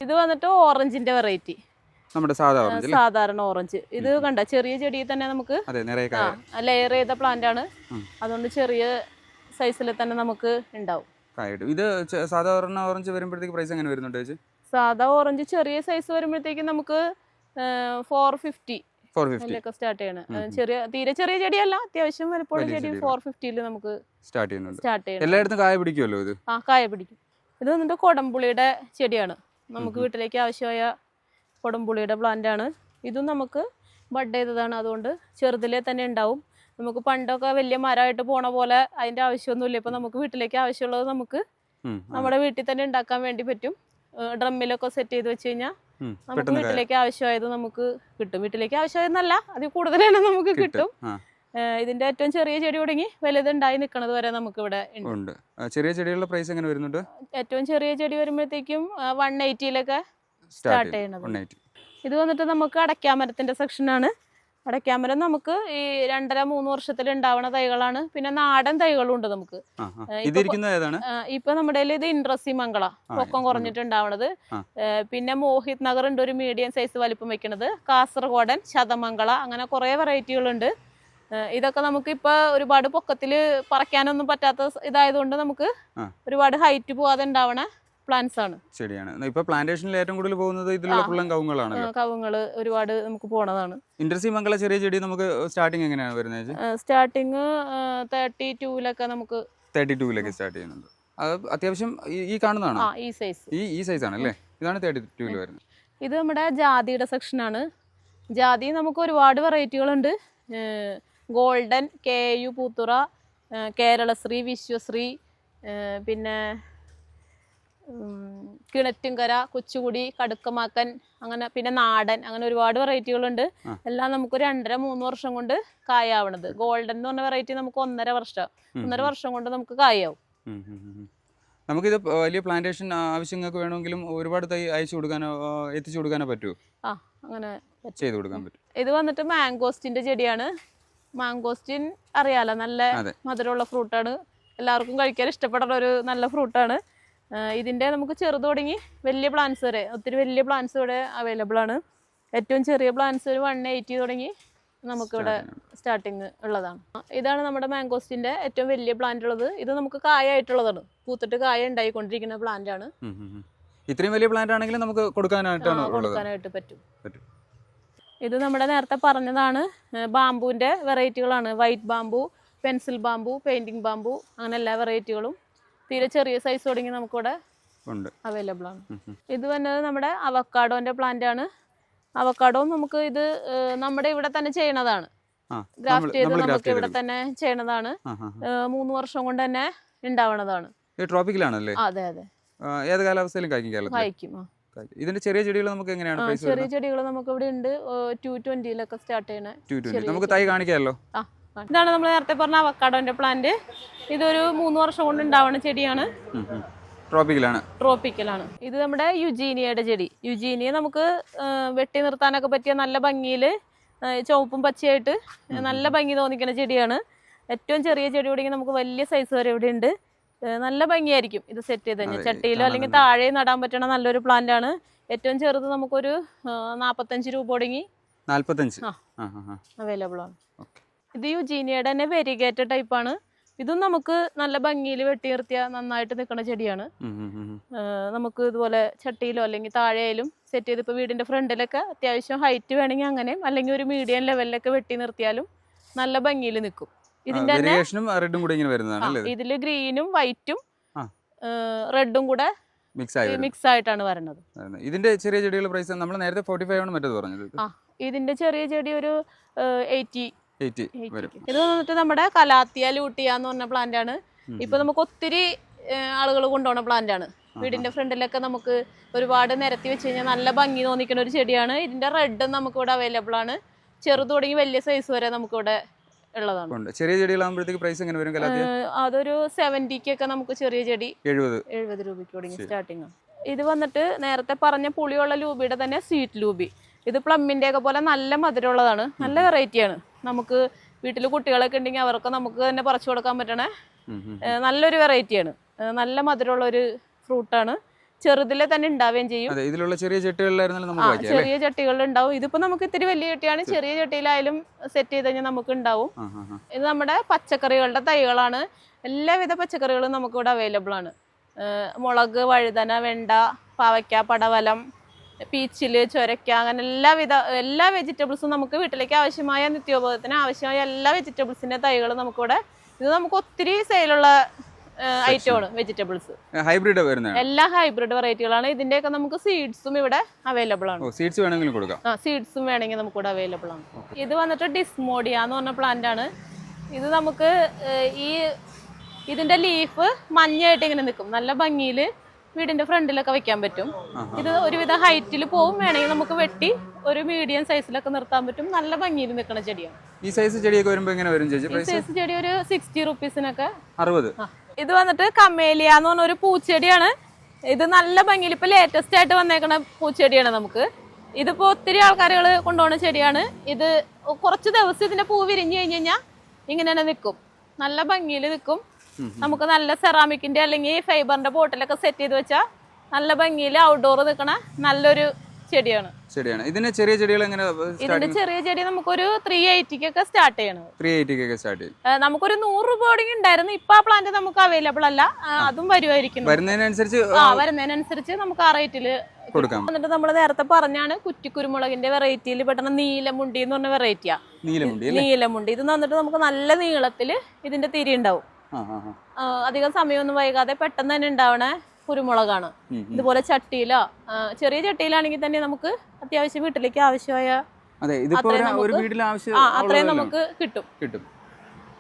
A: ഇത് വന്നിട്ട് ഓറഞ്ചിന്റെ വെറൈറ്റി,
B: നമ്മുടെ
A: സാധാരണ ഓറഞ്ച്. ഇത് കണ്ട ചെറിയ ചെടിയിൽ തന്നെ നമുക്ക് ലെയർ ചെയ്ത പ്ലാന്റ് ആണ്, അതുകൊണ്ട് ചെറിയ സൈസിൽ തന്നെ നമുക്ക് ഉണ്ടാവും.
B: ഇത് സാധാരണ ഓറഞ്ച് വരുമ്പോഴത്തേക്ക് പ്രൈസ് എങ്ങനെ വരുന്നുണ്ട്?
A: സാധാ ഓറഞ്ച് ചെറിയ സൈസ് വരുമ്പോഴത്തേക്ക് നമുക്ക് 450 സ്റ്റാർട്ട് ചെയ്യണം. തീരെ ചെറിയ ചെടിയല്ല, അത്യാവശ്യം വലുപ്പമുള്ള ചെടി 450 നമുക്ക് സ്റ്റാർട്ട് ചെയ്യണം.
B: എല്ലായിടത്തും കായ പിടിക്കുമല്ലോ ഇത്?
A: കായ പിടിക്കും. ഇത് വന്നിട്ട് കൊടംപുളിയുടെ ചെടിയാണ്. നമുക്ക് വീട്ടിലേക്ക് ആവശ്യമായ കൊടംപുളിയുടെ പ്ലാന്റ് ആണ്. ഇതും നമുക്ക് ബഡ് ചെയ്തതാണ്, അതുകൊണ്ട് ചെറുതിലേ തന്നെ ഉണ്ടാവും. നമുക്ക് പണ്ടൊക്കെ വലിയ മരമായിട്ട് പോണ പോലെ അതിന്റെ ആവശ്യമൊന്നുമില്ല. ഇപ്പൊ നമുക്ക് വീട്ടിലേക്ക് ആവശ്യമുള്ളത് നമുക്ക് നമ്മുടെ വീട്ടിൽ തന്നെ ഉണ്ടാക്കാൻ വേണ്ടി പറ്റും. ഡ്രമ്മിലൊക്കെ സെറ്റ് ചെയ്ത് വെച്ച് കഴിഞ്ഞാൽ നമുക്ക് വീട്ടിലേക്ക് ആവശ്യമായത് നമുക്ക് കിട്ടും. വീട്ടിലേക്ക് ആവശ്യമായതെന്നല്ല, അതിൽ കൂടുതൽ തന്നെ നമുക്ക് കിട്ടും. ഇതിന്റെ ഏറ്റവും ചെറിയ ചെടി തുടങ്ങി വലുതുണ്ടായി നിൽക്കുന്നത് വരെ നമുക്ക് ഇവിടെ
B: ഉണ്ട്. ചെറിയ ചെടികളുടെ പ്രൈസ് എങ്ങനെ വരുന്നുണ്ട്?
A: ഏറ്റവും ചെറിയ ചെടി വരുമ്പോഴത്തേക്കും 180 സ്റ്റാർട്ട് ചെയ്യണത്. ഇത് വന്നിട്ട് നമുക്ക് അടയ്ക്കാമരത്തിന്റെ സെക്ഷനാണ്. അടയ്ക്കാമരം നമുക്ക് ഈ 2.5-3 വർഷത്തിൽ ഉണ്ടാവുന്ന തൈകളാണ്. പിന്നെ നാടൻ തൈകളും ഉണ്ട് നമുക്ക്. ഇപ്പൊ നമ്മുടെ ഇത് ഇൻട്രസി മംഗള പൊക്കം കുറഞ്ഞിട്ടുണ്ടാവണത്. പിന്നെ മോഹിത് നഗർ ഉണ്ട്, ഒരു മീഡിയം സൈസ് വലിപ്പം വെക്കുന്നത്. കാസർഗോഡൻ, ശതമംഗള, അങ്ങനെ കുറെ വെറൈറ്റികളുണ്ട്. ഇതൊക്കെ നമുക്ക് ഇപ്പൊ ഒരുപാട് പൊക്കത്തില് പറിക്കാനൊന്നും പറ്റാത്ത ഇതായതുകൊണ്ട് നമുക്ക് ഒരുപാട് ഹൈറ്റ് പോവാതെ ഉണ്ടാവണ പ്ലാന്റ്സ് ആണ്,
B: ശരിയാണ്. ഇപ്പൊ പ്ലാന്റേഷനിൽ ഏറ്റവും കൂടുതൽ പോകുന്നത് ഇതിലുള്ള പുള്ളൻ കവുങ്ങളാണ്.
A: കവുങ്ങള് ഒരുപാട് നമുക്ക് പോണതാണ്.
B: ഇൻട്രസി മംഗള ചെറിയ ചെടി നമുക്ക് സ്റ്റാർട്ടിങ് എങ്ങനെയാണ് വരുന്നത്?
A: സ്റ്റാർട്ടിങ് 32 നമുക്ക്
B: 32 സ്റ്റാർട്ട് ചെയ്യുന്നുണ്ട്. അത് അത്യാവശ്യം ഈ കാണുന്നതാണ്, ഈ സൈസ് ആണ് അല്ലേ? ഇതാണ് 32 വരുന്നത്.
A: ഇത് നമ്മുടെ ജാതിയുടെ സെക്ഷനാണ്. ജാതി നമുക്ക് ഒരുപാട് വെറൈറ്റികളുണ്ട്. ഗോൾഡൻ, KU പൂത്തുറ, കേരളശ്രീ, വിശ്വശ്രീ, പിന്നെ കിണറ്റുംകര, കൊച്ചുകുടി, കടുക്കമാക്കൻ, അങ്ങനെ പിന്നെ നാടൻ, അങ്ങനെ ഒരുപാട് വെറൈറ്റികളുണ്ട്. എല്ലാം നമുക്ക് 2.5-3 വർഷം കൊണ്ട് കായാവണത്. ഗോൾഡൻ എന്ന് പറഞ്ഞ വെറൈറ്റി നമുക്ക് 1.5 വർഷം കൊണ്ട് നമുക്ക് കായാവും.
B: നമുക്കിത് വലിയ പ്ലാന്റേഷൻ ആവശ്യങ്ങൾക്ക് വേണമെങ്കിലും ഒരുപാട് തൈ അയച്ചു കൊടുക്കാനോ എത്തിച്ചു കൊടുക്കാനോ പറ്റുമോ?
A: അങ്ങനെ
B: ചെയ്ത് കൊടുക്കാൻ പറ്റും.
A: ഇത് വന്നിട്ട് മാംഗോസ്റ്റിന്റെ ചെടിയാണ്. മാംഗോസ്റ്റിൻ അറിയാലോ, നല്ല മധുരമുള്ള ഫ്രൂട്ടാണ്. എല്ലാവർക്കും കഴിക്കാൻ ഇഷ്ടപ്പെടുന്ന ഒരു നല്ല ഫ്രൂട്ടാണ്. ഇതിന്റെ നമുക്ക് ചെറുത് തുടങ്ങി വലിയ പ്ലാന്റ്സ് വരെ, ഒത്തിരി വലിയ പ്ലാന്റ്സ് ഇവിടെ അവൈലബിൾ ആണ്. ഏറ്റവും ചെറിയ പ്ലാന്റ്സ് ഒരു 180 തുടങ്ങി നമുക്കിവിടെ സ്റ്റാർട്ടിങ് ഉള്ളതാണ്. ഇതാണ് നമ്മുടെ മാംഗോസ്റ്റിന്റെ ഏറ്റവും വലിയ പ്ലാന്റ് ഉള്ളത്. ഇത് നമുക്ക് കായായിട്ടുള്ളതാണ്, പൂത്തിട്ട് കായ ഉണ്ടായിക്കൊണ്ടിരിക്കുന്ന പ്ലാന്റ് ആണ്.
B: ഇത്രയും വലിയ പ്ലാന്റ് ആണെങ്കിൽ നമുക്ക്
A: കൊടുക്കാനായിട്ട് പറ്റും. ഇത് നമ്മുടെ നേരത്തെ പറഞ്ഞതാണ് ബാമ്പുവിന്റെ വെറൈറ്റികളാണ്. White bamboo, pencil bamboo, painting bamboo, അങ്ങനെ എല്ലാ വെറൈറ്റികളും തീരെ ചെറിയ സൈസ് തുടങ്ങി നമുക്കിവിടെ അവൈലബിൾ ആണ്. ഇത് വന്നത് നമ്മുടെ അവക്കാഡോന്റെ പ്ലാന്റ് ആണ്. അവക്കാഡോ നമുക്ക് ഇത് നമ്മുടെ ഇവിടെ തന്നെ ചെയ്യണതാണ്, ഗ്രാഫ്റ്റ് ചെയ്ത് നമുക്ക് ഇവിടെ തന്നെ ചെയ്യണതാണ്. 3 വർഷം കൊണ്ട് തന്നെ ഉണ്ടാവണതാണ്. അതെ അതെ,
B: ഏത് കാലാവസ്ഥയിലും
A: കായ്ക്കും.
B: ഇതിന്റെ ചെറിയ ചെടികൾ നമുക്ക് എങ്ങനെയാണ് പ്രൈസ്?
A: ചെറിയ ചെടികൾ നമുക്ക് ഇവിടെ ഉണ്ട് 220 സ്റ്റാർട്ട് ചെയ്യണേ.
B: നമുക്ക് തൈ കാണിക്കാമല്ലോ.
A: ഇതാണ് നമ്മൾ നേരത്തെ പറഞ്ഞ അവക്കാഡോന്റെ പ്ലാന്റ്. ഇതൊരു 3 വർഷം കൊണ്ട് ഉണ്ടാവുന്ന ചെടിയാണ്. ട്രോപ്പിക്കലാണ്. ഇത് നമ്മുടെ യുജീനിയയുടെ ചെടി. യുജീനിയ നമുക്ക് വെട്ടി നിർത്താനൊക്കെ പറ്റിയ നല്ല ഭംഗിയിൽ ചുവപ്പും പച്ചയായിട്ട് നല്ല ഭംഗി തോന്നിക്കുന്ന ചെടിയാണ്. ഏറ്റവും ചെറിയ ചെടി തുടങ്ങി നമുക്ക് വലിയ സൈസ് വരെ ഇവിടെ ഉണ്ട്. നല്ല ഭംഗിയായിരിക്കും ഇത് സെറ്റ് ചെയ്ത് കഴിഞ്ഞാൽ. ചട്ടിയിലോ അല്ലെങ്കിൽ താഴെ നടാൻ പറ്റണ നല്ലൊരു പ്ലാന്റ് ആണ്. ഏറ്റവും ചെറുത് നമുക്കൊരു 45 രൂപ തുടങ്ങി അവൈലബിൾ ആണ്. ഇത് യുജീനിയയുടെ തന്നെ വെരിഗേറ്റഡ് ടൈപ്പാണ്. ഇതും നമുക്ക് നല്ല ഭംഗിയിൽ വെട്ടി നിർത്തിയാൽ നന്നായിട്ട് നിൽക്കുന്ന ചെടിയാണ്. നമുക്ക് ഇതുപോലെ ചട്ടിയിലോ അല്ലെങ്കിൽ താഴെയിലും സെറ്റ് ചെയ്ത് ഇപ്പോൾ വീടിന്റെ ഫ്രണ്ടിലൊക്കെ അത്യാവശ്യം ഹൈറ്റ് വേണമെങ്കിൽ അങ്ങനെ, അല്ലെങ്കിൽ ഒരു മീഡിയം ലെവലിലൊക്കെ വെട്ടി നിർത്തിയാലും നല്ല ഭംഗിയിൽ നിൽക്കും. ഇതിന്റെ ഇതില് ഗ്രീനും വൈറ്റും റെഡും കൂടെ മിക്സ് ആയിട്ടാണ് വരുന്നത്.
B: ഇതിന്റെ ചെറിയ ചെടികളുടെ പ്രൈസ് നമ്മൾ നേരത്തെ 45 ആണ് മറ്റേത് പറഞ്ഞത്.
A: ഇതിന്റെ ചെറിയ ചെടി ഒരു 80. ഇത് വന്നിട്ട് നമ്മുടെ കലാത്തിയ ലൂട്ടിയ എന്ന് പറഞ്ഞ പ്ലാന്റ് ആണ്. ഇപ്പൊ നമുക്ക് ഒത്തിരി ആളുകൾ കൊണ്ടുപോകുന്ന പ്ലാന്റ് ആണ്. വീടിന്റെ ഫ്രണ്ടിലൊക്കെ നമുക്ക് ഒരുപാട് നിരത്തി വെച്ച് കഴിഞ്ഞാൽ നല്ല ഭംഗി തോന്നിക്കുന്ന ഒരു ചെടിയാണ്. ഇതിന്റെ റെഡ് നമുക്ക് ഇവിടെ അവൈലബിൾ ആണ്. ചെറുത് തുടങ്ങി വലിയ സൈസ് വരെ നമുക്ക് ഇവിടെ ഉള്ളതാണ്.
B: ചെറിയ ചെടികളാകുമ്പോഴത്തേക്ക് പ്രൈസ് എങ്ങനെ വരും?
A: അതൊരു 70 നമുക്ക് ചെറിയ ചെടി 70 രൂപയ്ക്ക് തുടങ്ങി സ്റ്റാർട്ടിങ്. ഇത് വന്നിട്ട് നേരത്തെ പറഞ്ഞ പുളിയുള്ള ലൂബിയുടെ തന്നെ സ്വീറ്റ് ലൂബി. ഇത് പ്ലമ്മിന്റെ ഒക്കെ പോലെ നല്ല മധുരമുള്ളതാണ്. നല്ല വെറൈറ്റിയാണ്. നമുക്ക് വീട്ടിൽ കുട്ടികളൊക്കെ ഉണ്ടെങ്കിൽ അവർക്ക് നമുക്ക് തന്നെ പറിച്ചു കൊടുക്കാൻ പറ്റണേ നല്ലൊരു വെറൈറ്റിയാണ്. നല്ല മധുരമുള്ള ഒരു ഫ്രൂട്ടാണ്. ചെറുതിലെ തന്നെ ഉണ്ടാവുകയും ചെയ്യും. ചെറിയ ചട്ടികളിൽ ഉണ്ടാവും. ഇതിപ്പോ നമുക്ക് ഇത്തിരി വലിയ ചട്ടിയാണ്. ചെറിയ ചട്ടിയിലായാലും സെറ്റ് ചെയ്ത് കഴിഞ്ഞാൽ നമുക്ക് ഉണ്ടാവും. ഇത് നമ്മുടെ പച്ചക്കറികളുടെ തൈകളാണ്. എല്ലാവിധ പച്ചക്കറികളും നമുക്ക് ഇവിടെ അവൈലബിൾ ആണ്. മുളക്, വഴുതന, വെണ്ട, പാവയ്ക്ക, പടവലം, പീച്ചില്, ചൊരക്ക, അങ്ങനെ എല്ലാ വെജിറ്റബിൾസും നമുക്ക് വീട്ടിലേക്ക് ആവശ്യമായ നിത്യോപയോഗത്തിന് ആവശ്യമായ എല്ലാ വെജിറ്റബിൾസിന്റെ തൈകൾ നമുക്കിവിടെ. ഇത് നമുക്ക് ഒത്തിരി സെയിലുള്ള ഐറ്റമാണ് വെജിറ്റബിൾസ്. എല്ലാ ഹൈബ്രിഡ് വെറൈറ്റികളാണ്. ഇതിന്റെയൊക്കെ നമുക്ക് സീഡ്സും ഇവിടെ അവൈലബിൾ ആണ്. സീഡ്സും വേണമെങ്കിൽ നമുക്ക് ഇവിടെ അവൈലബിൾ ആണ്. ഇത് വന്നിട്ട് ഡിസ്മോഡിയ എന്ന് പറഞ്ഞ പ്ലാന്റ് ആണ്. ഇത് നമുക്ക് ഇതിന്റെ ലീഫ് മഞ്ഞയായിട്ട് ഇങ്ങനെ നിൽക്കും. നല്ല ഭംഗിയിൽ വീടിന്റെ ഫ്രണ്ടിലൊക്കെ വെക്കാൻ പറ്റും. ഇത് ഒരുവിധ ഹൈറ്റിൽ പോവും. വേണമെങ്കിൽ നമുക്ക് വെട്ടി ഒരു മീഡിയം സൈസിലൊക്കെ നിർത്താൻ പറ്റും. നല്ല ഭംഗിയിൽ നിൽക്കുന്ന ചെടിയാണ്.
B: ഈ സൈസ് ചെടിയൊക്കെ വരുമ്പോൾ എങ്ങനെ വരും ചേച്ചി?
A: ഈ സൈസ് ചെടി ഒരു 60 റുപ്പീസിനൊക്കെ.
B: 60.
A: ഇത് വന്നിട്ട് കമേലിയ എന്ന് പറഞ്ഞ ഒരു പൂച്ചെടിയാണ്. ഇത് നല്ല ഭംഗിയിൽ ഇപ്പൊ ലേറ്റസ്റ്റ് ആയിട്ട് വന്നേക്കുന്ന പൂച്ചെടിയാണ്. നമുക്ക് ഇതിപ്പോ ഒത്തിരി ആൾക്കാരുകൾ കൊണ്ടുപോകുന്ന ചെടിയാണ്. ഇത് കുറച്ച് ദിവസം ഇതിന്റെ പൂ വിരിഞ്ഞു കഴിഞ്ഞ് കഴിഞ്ഞാൽ ഇങ്ങനെ തന്നെ നിൽക്കും. നല്ല ഭംഗിയിൽ നിൽക്കും. നമുക്ക് നല്ല സെറാമിക്കിന്റെ അല്ലെങ്കിൽ ഫൈബറിന്റെ ബോട്ടിലൊക്കെ സെറ്റ് ചെയ്ത് വെച്ചാൽ നല്ല ഭംഗിയിൽ ഔട്ട്ഡോർ നിൽക്കണ നല്ലൊരു ചെടിയാണ്.
B: ഇതിന് ചെറിയ ചെടികൾ എങ്ങനെ?
A: ഇതിന്റെ ചെറിയ ചെടി നമുക്കൊരു 380 സ്റ്റാർട്ട് ചെയ്യണം.
B: 380 സ്റ്റാർട്ട് ചെയ്യും.
A: നമുക്കൊരു 100 രൂപ ഉണ്ടായിരുന്നു. ഇപ്പൊ ആ പ്ലാന്റ് നമുക്ക് അവൈലബിൾ അല്ല. അതും വരുമായിരിക്കും. വരുന്നതിനനുസരിച്ച് നമുക്ക് ആ റേറ്റില് കൊടുക്കാം. എന്നിട്ട് നമ്മൾ നേരത്തെ പറഞ്ഞാണ് കുറ്റിക്കുരുമുളകിന്റെ വെറൈറ്റിയിൽ പെട്ടെന്ന് നീലമുണ്ടി എന്ന് പറഞ്ഞ വെറൈറ്റിയാ. നീലമുണ്ടി ഇത് വന്നിട്ട് നമുക്ക് നല്ല നീളത്തില് ഇതിന്റെ തിരി ഉണ്ടാവും. അധികം സമയമൊന്നും വൈകാതെ പെട്ടെന്ന് തന്നെ ഉണ്ടാവണ കുരുമുളകാണ്. ഇതുപോലെ ചട്ടിയിലോ ചെറിയ ചട്ടിയിലാണെങ്കിൽ തന്നെ നമുക്ക് അത്യാവശ്യം വീട്ടിലേക്ക് ആവശ്യമായ അത്രയും നമുക്ക് കിട്ടും.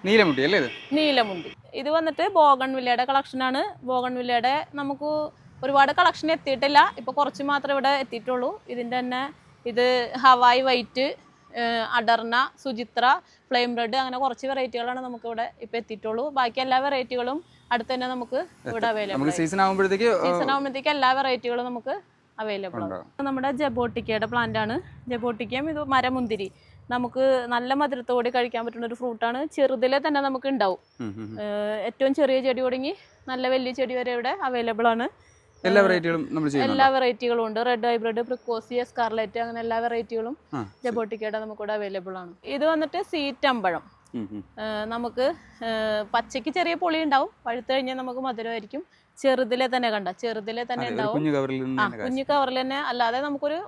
A: നീലമുണ്ടി ഇത് വന്നിട്ട് ബോഗൺവില്ലയുടെ കളക്ഷനാണ്. ബോഗൺവില്ലയുടെ നമുക്ക് ഒരുപാട് കളക്ഷൻ എത്തിയിട്ടില്ല. ഇപ്പൊ കുറച്ച് മാത്രമേ ഇവിടെ എത്തിയിട്ടുള്ളൂ. ഇതിന്റെ തന്നെ ഇത് ഹവായ് വൈറ്റ്, അഡർന, സുചിത്ര, ഫ്ലെയിം റെഡ് അങ്ങനെ കുറച്ച് വെറൈറ്റികളാണ് നമുക്ക് ഇവിടെ ഇപ്പൊ എത്തിയിട്ടുള്ളൂ. ബാക്കി എല്ലാ വെറൈറ്റികളും അടുത്ത് തന്നെ നമുക്ക് ഇവിടെ അവൈലബിൾ. സീസൺ ആകുമ്പോഴത്തേക്ക് എല്ലാ വെറൈറ്റികളും നമുക്ക് അവൈലബിൾ ആണ്. നമ്മുടെ ജബോട്ടിക്കയുടെ പ്ലാന്റ് ആണ്. ജബോട്ടിക്കയും ഇത് മരമുന്തിരി നമുക്ക് നല്ല മധുരത്തോടെ കഴിക്കാൻ പറ്റുന്ന ഒരു ഫ്രൂട്ടാണ്. ചെറുതിലെ തന്നെ നമുക്ക് ഉണ്ടാവും. ഏറ്റവും ചെറിയ ചെടി തുടങ്ങി നല്ല വലിയ ചെടി വരെ ഇവിടെ അവൈലബിൾ ആണ്. എല്ലാ വെറൈറ്റികളും ഉണ്ട്. റെഡ് ഹൈബ്രിഡ്, പ്രിക്കോസി, സ്കാർലറ്റ് അങ്ങനെ എല്ലാ വെറൈറ്റികളും ജബോട്ടിക്കയുടെ നമുക്കിവിടെ അവൈലബിൾ ആണ്. ഇത് വന്നിട്ട് സീറ്റമ്പഴം. നമുക്ക് പച്ചയ്ക്ക് ചെറിയ പൊളി ഉണ്ടാവും. പഴുത്ത് കഴിഞ്ഞാൽ നമുക്ക് മധുരമായിരിക്കും. ചെറുതിലെ തന്നെ ഉണ്ടാവും. കുഞ്ഞു കവറിൽ തന്നെ. അല്ലാതെ നമുക്കൊരു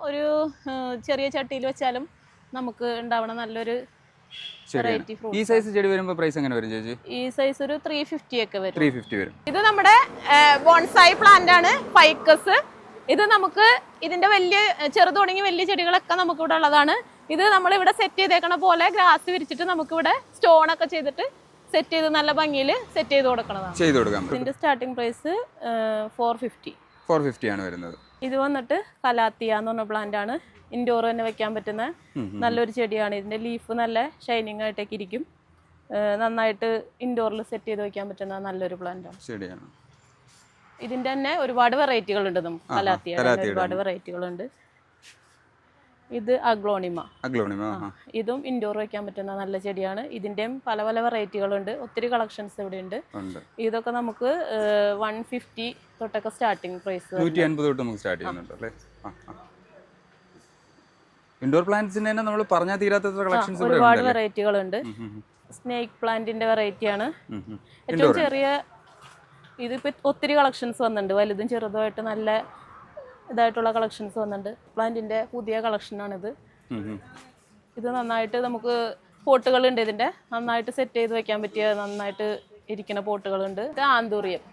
A: ചെറിയ ചട്ടിയിൽ വെച്ചാലും നമുക്ക് ഉണ്ടാവണ നല്ലൊരു വെറൈറ്റി ഫ്രൂട്ട്.
B: ഈ സൈസ് ചെടി വരുമ്പോൾ പ്രൈസ് എങ്ങനെ വരും ചേച്ചി?
A: ഈ സൈസ് ഒരു 350 ഒക്കെ വരും. ഇത് നമ്മുടെ ബോൺസായി പ്ലാന്റ് ആണ്, ഫൈക്കസ്. ഇത് നമുക്ക് ഇതിന്റെ വലിയ ചെറുത് തുടങ്ങി വലിയ ചെടികളൊക്കെ നമുക്ക് ഇവിടെ ഉള്ളതാണ്. ഇത് നമ്മൾ ഇവിടെ സെറ്റ് ചെയ്തേക്കണ പോലെ ഗ്രാസ് വിരിച്ചിട്ട് നമുക്ക് ഇവിടെ സ്റ്റോൺ ഒക്കെ ചെയ്തിട്ട് സെറ്റ് ചെയ്ത് നല്ല ഭംഗിയിൽ സെറ്റ് ചെയ്ത് കൊടുക്കണം. ഇതിന്റെ സ്റ്റാർട്ടിംഗ് പ്രൈസ് 450
B: ആണ് വരുന്നത്.
A: ഇത് വന്നിട്ട് കലാത്തിയ എന്ന് പറഞ്ഞ പ്ലാന്റ് ആണ്. ഇൻഡോർ തന്നെ വെക്കാൻ പറ്റുന്ന നല്ലൊരു ചെടിയാണ്. ഇതിന്റെ ലീഫ് നല്ല ഷൈനിങ് ആയിട്ടൊക്കെ ഇരിക്കും. നന്നായിട്ട് ഇൻഡോറിൽ സെറ്റ് ചെയ്ത് വെക്കാൻ പറ്റുന്ന നല്ലൊരു പ്ലാന്റ് ആണ്. ഇതിന്റെ തന്നെ ഒരുപാട് വെറൈറ്റികളുണ്ട്. നമുക്ക് കലാത്തിയ ഒരുപാട് വെറൈറ്റികളുണ്ട്. ഇത് അഗ്ലോണിമ. ഇതും ഇൻഡോർ വെക്കാൻ പറ്റുന്ന നല്ല ചെടിയാണ്. ഇതിന്റെയും പല പല വെറൈറ്റികളുണ്ട്. ഒത്തിരി കളക്ഷൻസ് ഇവിടെ ഉണ്ട്. ഇതൊക്കെ നമുക്ക് 150 തൊട്ടൊക്കെ സ്റ്റാർട്ടിങ് പ്രൈസ്.
B: 150 തൊട്ട് നമുക്ക് സ്റ്റാർട്ട് ചെയ്യുന്നുണ്ട് അല്ലേ? ഇൻഡോർ പ്ലാന്റ്സിന് തന്നെ നമ്മൾ പറഞ്ഞാൽ തീരാത്ത കളക്ഷൻസ്
A: ഒരുപാട് വെറൈറ്റികളുണ്ട്. സ്നേക്ക് പ്ലാന്റിന്റെ വെറൈറ്റിയാണ്. ഏറ്റവും ചെറിയ ഇതിപ്പോ ഒത്തിരി കളക്ഷൻസ് വന്നിട്ടുണ്ട്. വലുതും ചെറുതുമായിട്ട് നല്ല ഇതായിട്ടുള്ള കളക്ഷൻസ് വന്നിട്ടുണ്ട്. പ്ലാന്റിന്റെ പുതിയ കളക്ഷനാണിത്. ഇത് നന്നായിട്ട് നമുക്ക് പോട്ടുകളുണ്ട്. ഇതിന്റെ നന്നായിട്ട് സെറ്റ് ചെയ്ത് വെക്കാൻ പറ്റിയ നന്നായിട്ട് ഇരിക്കുന്ന പോട്ടുകളുണ്ട്. ഇത് ആന്തൂറിയം.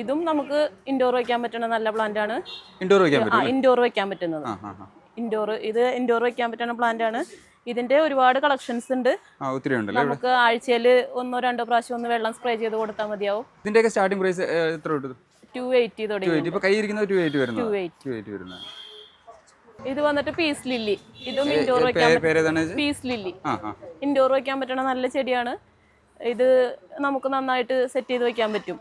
A: ഇതും നമുക്ക് ഇൻഡോർ വെക്കാൻ പറ്റുന്ന നല്ല പ്ലാന്റ് ആണ്. ഇൻഡോർ വെക്കാൻ പറ്റുന്നത്. ഇത് ഇൻഡോർ വെക്കാൻ പറ്റുന്ന പ്ലാന്റ് ആണ്. ഇതിന്റെ ഒരുപാട് കളക്ഷൻസ് ഉണ്ട്. നമുക്ക് ആഴ്ചയിൽ 1-2 പ്രാവശ്യം ഒന്ന് വെള്ളം സ്പ്രേ ചെയ്ത് കൊടുത്താൽ മതിയാവും.
B: ഇതിന്റെ സ്റ്റാർട്ടിംഗ് പ്രൈസ് എത്ര?
A: 280 തുടങ്ങി.
B: ഇപ്പൊ കൈയിരിക്കുന്നത് 280 വരുന്നത്.
A: ഇത് വന്നിട്ട് പീസ് ലില്ലി. ഇതും ഇൻഡോർ വെക്കാൻ പീസ് ലില്ലി ഇൻഡോർ വെക്കാൻ പറ്റുന്ന നല്ല ചെടിയാണ്. ഇത് നമുക്ക് നന്നായിട്ട് സെറ്റ് ചെയ്ത് വെക്കാൻ പറ്റും.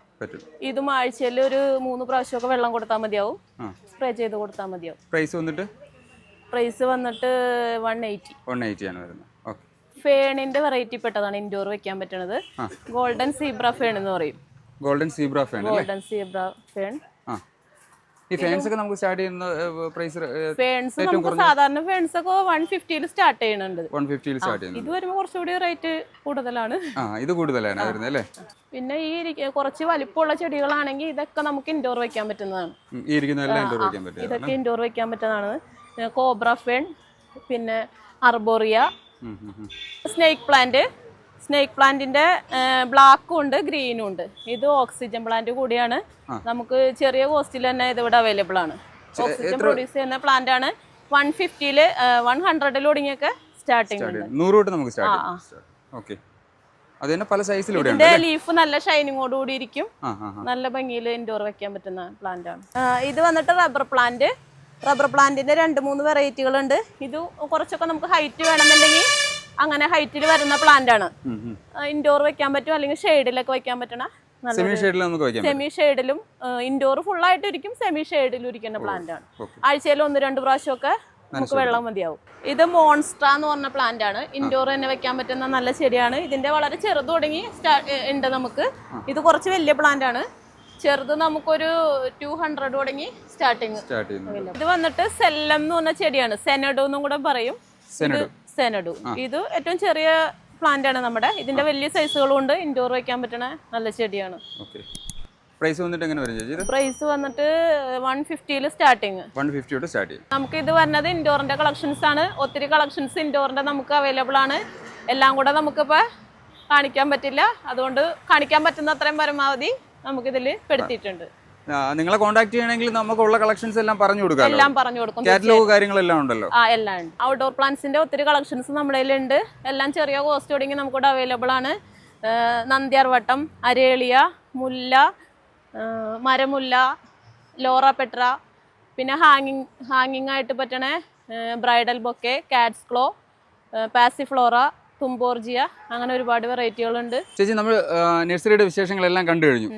A: ഇതും ആഴ്ചയിൽ ഒരു 3 പ്രാവശ്യമൊക്കെ വെള്ളം കൊടുത്താൽ മതിയാവും. സ്പ്രേ ചെയ്ത് കൊടുത്താൽ മതിയാവും. പ്രൈസ് വന്നിട്ട് 180
B: ആണ് വരുന്നത്.
A: ഫേണിന്റെ വെറൈറ്റി പെട്ടതാണ് ഇൻഡോർ വെക്കാൻ പറ്റുന്നത്. ഗോൾഡൻ സീബ്ര ഫേൺ എന്ന് പറയും.
B: Golden zebra fern. ഈ ഫേൺസ് ഒക്കെ നമുക്ക് സ്റ്റാർട്ട് ചെയ്യുന്ന പ്രൈസ്
A: ഫേൺസ് നമുക്ക് സാധാരണ ഫേൺസ് ഒക്കെ 150 സ്റ്റാർട്ട് ചെയ്യുന്നുണ്ട്.
B: 150 സ്റ്റാർട്ട് ചെയ്യുന്നത്.
A: ഇത് വരുമ്പോൾ കുറച്ചുകൂടി റേറ്റ് കൂടുതലാണ്.
B: ഇത് കൂടുതലാണ് വരുന്നത് അല്ലേ?
A: പിന്നെ ഈ കുറച്ച് വലിപ്പമുള്ള ചെടികളാണെങ്കിൽ ഇതൊക്കെ നമുക്ക് ഇൻഡോർ വെക്കാൻ പറ്റുന്നതാണ്. ഇതൊക്കെ ഇൻഡോർ വെക്കാൻ പറ്റുന്നതാണ്. കോബ്ര ഫേൺ, പിന്നെ അർബോറിയ, സ്നേക്ക് പ്ലാന്റിന്റെ ബ്ലാക്കും ഉണ്ട് ഗ്രീനും ഉണ്ട്. ഇത് ഓക്സിജൻ പ്ലാന്റ് കൂടിയാണ്. നമുക്ക് ചെറിയ കോസ്റ്റിൽ തന്നെ ഇത് ഇവിടെ അവൈലബിൾ ആണ്. ഓക്സിജൻ പ്രൊഡ്യൂസ് ചെയ്യുന്ന പ്ലാന്റ് ആണ്. 150 100 തുടങ്ങിയൊക്കെ സ്റ്റാർട്ടിംഗ് ഉണ്ട്.
B: 100 തൊട്ട് നമുക്ക് സ്റ്റാർട്ട് ചെയ്യാം. അത് തന്നെ പല സൈസിലൂടെ
A: ഇതിന്റെ ലീഫ് നല്ല ഷൈനിങ്ങോട് കൂടി ഇരിക്കും. നല്ല ഭംഗിയിൽ ഇൻഡോർ വെക്കാൻ പറ്റുന്ന പ്ലാന്റ് ആണ്. ഇത് വന്നിട്ട് റബ്ബർ പ്ലാന്റ്. റബ്ബർ പ്ലാന്റിന്റെ 2-3 വെറൈറ്റികളുണ്ട്. ഇത് കുറച്ചൊക്കെ നമുക്ക് ഹൈറ്റ് വേണമെന്നുണ്ടെങ്കിൽ അങ്ങനെ ഹൈറ്റിൽ വരുന്ന പ്ലാന്റ് ആണ്. ഇൻഡോർ വെക്കാൻ പറ്റും, അല്ലെങ്കിൽ ഷെയ്ഡിലൊക്കെ വെക്കാൻ പറ്റണ സെമി ഷെയ്ഡിലും ഇൻഡോർ ഫുൾ ആയിട്ട് ഇരിക്കും, സെമി ഷെയ്ഡിലും ഇരിക്കുന്ന പ്ലാന്റ് ആണ്. ആഴ്ചയിൽ 1-2 പ്രാവശ്യമൊക്കെ നമുക്ക് വെള്ളം മതിയാവും. ഇത് മോൺസ്ട്ര എന്ന് പറഞ്ഞ പ്ലാന്റ് ആണ്. ഇൻഡോർ തന്നെ വെക്കാൻ പറ്റുന്ന നല്ല ചെടിയാണ്. ഇതിന്റെ വളരെ ചെറുത് തുടങ്ങി ഉണ്ട് നമുക്ക്. ഇത് കുറച്ച് വലിയ പ്ലാന്റ് ആണ്. ചെറുത് നമുക്കൊരു 200 തുടങ്ങി സ്റ്റാർട്ടിങ്. ഇത് വന്നിട്ട് സെല്ലം എന്ന് പറഞ്ഞ ചെടിയാണ്. സെനഡു എന്നും കൂടെ പറയും. സെനഡു ഇത് ഏറ്റവും ചെറിയ പ്ലാന്റ് ആണ് നമ്മുടെ. ഇതിന്റെ വലിയ സൈസുകളും ഉണ്ട്. ഇൻഡോർ വെക്കാൻ പറ്റുന്ന നല്ല ചെടിയാണ്.
B: പ്രൈസ് വന്നിട്ട് എങ്ങനെ വരും ചേച്ചി?
A: പ്രൈസ് വന്നിട്ട് 150 സ്റ്റാർട്ടിങ്.
B: 150 സ്റ്റാർട്ട് ചെയ്യും.
A: നമുക്ക് ഇത് വരുന്നത് ഇൻഡോറിന്റെ കളക്ഷൻസ് ആണ്. ഒത്തിരി കളക്ഷൻസ് ഇൻഡോറിന്റെ നമുക്ക് അവൈലബിൾ ആണ്. എല്ലാം കൂടെ നമുക്കിപ്പോൾ കാണിക്കാൻ പറ്റില്ല. അതുകൊണ്ട് കാണിക്കാൻ പറ്റുന്ന അത്രയും പരമാവധി നമുക്കിതിൽ പെടുത്തിയിട്ടുണ്ട്.
B: നിങ്ങളെ കോൺടാക്ട് ചെയ്യണമെങ്കിൽ നമുക്കുള്ള കളക്ഷൻസ് എല്ലാം പറഞ്ഞു കൊടുക്കാം.
A: എല്ലാം പറഞ്ഞു കൊടുക്കും.
B: കാറ്റലോഗ് കാര്യങ്ങളെല്ലാം ഉണ്ടല്ലോ.
A: എല്ലാം ഉണ്ട്. ഔട്ട്ഡോർ പ്ലാന്റ്സിന്റെ ഒത്തിരി കളക്ഷൻസ് നമ്മുടെ കയ്യിലുണ്ട്. എല്ലാം ചെറിയ കോസ്റ്റ് തുടങ്ങി നമുക്കിവിടെ അവൈലബിൾ ആണ്. നന്ദ്യാർവട്ടം, അരേളിയ, മുല്ല, മരമുല്ല, ലോറ പെട്ര, പിന്നെ ഹാങ്ങിങ് ആയിട്ട് പറ്റണ ബ്രൈഡൽ ബൊക്കെ, കാറ്റ്സ് ക്ലോ, പാസിഫ്ലോറ, തുമ്പോർജിയ, അങ്ങനെ ഒരുപാട് വെറൈറ്റികളുണ്ട്.
B: ചേച്ചി, നമ്മൾ നഴ്സറിയുടെ വിശേഷങ്ങളെല്ലാം കണ്ടു കഴിഞ്ഞു.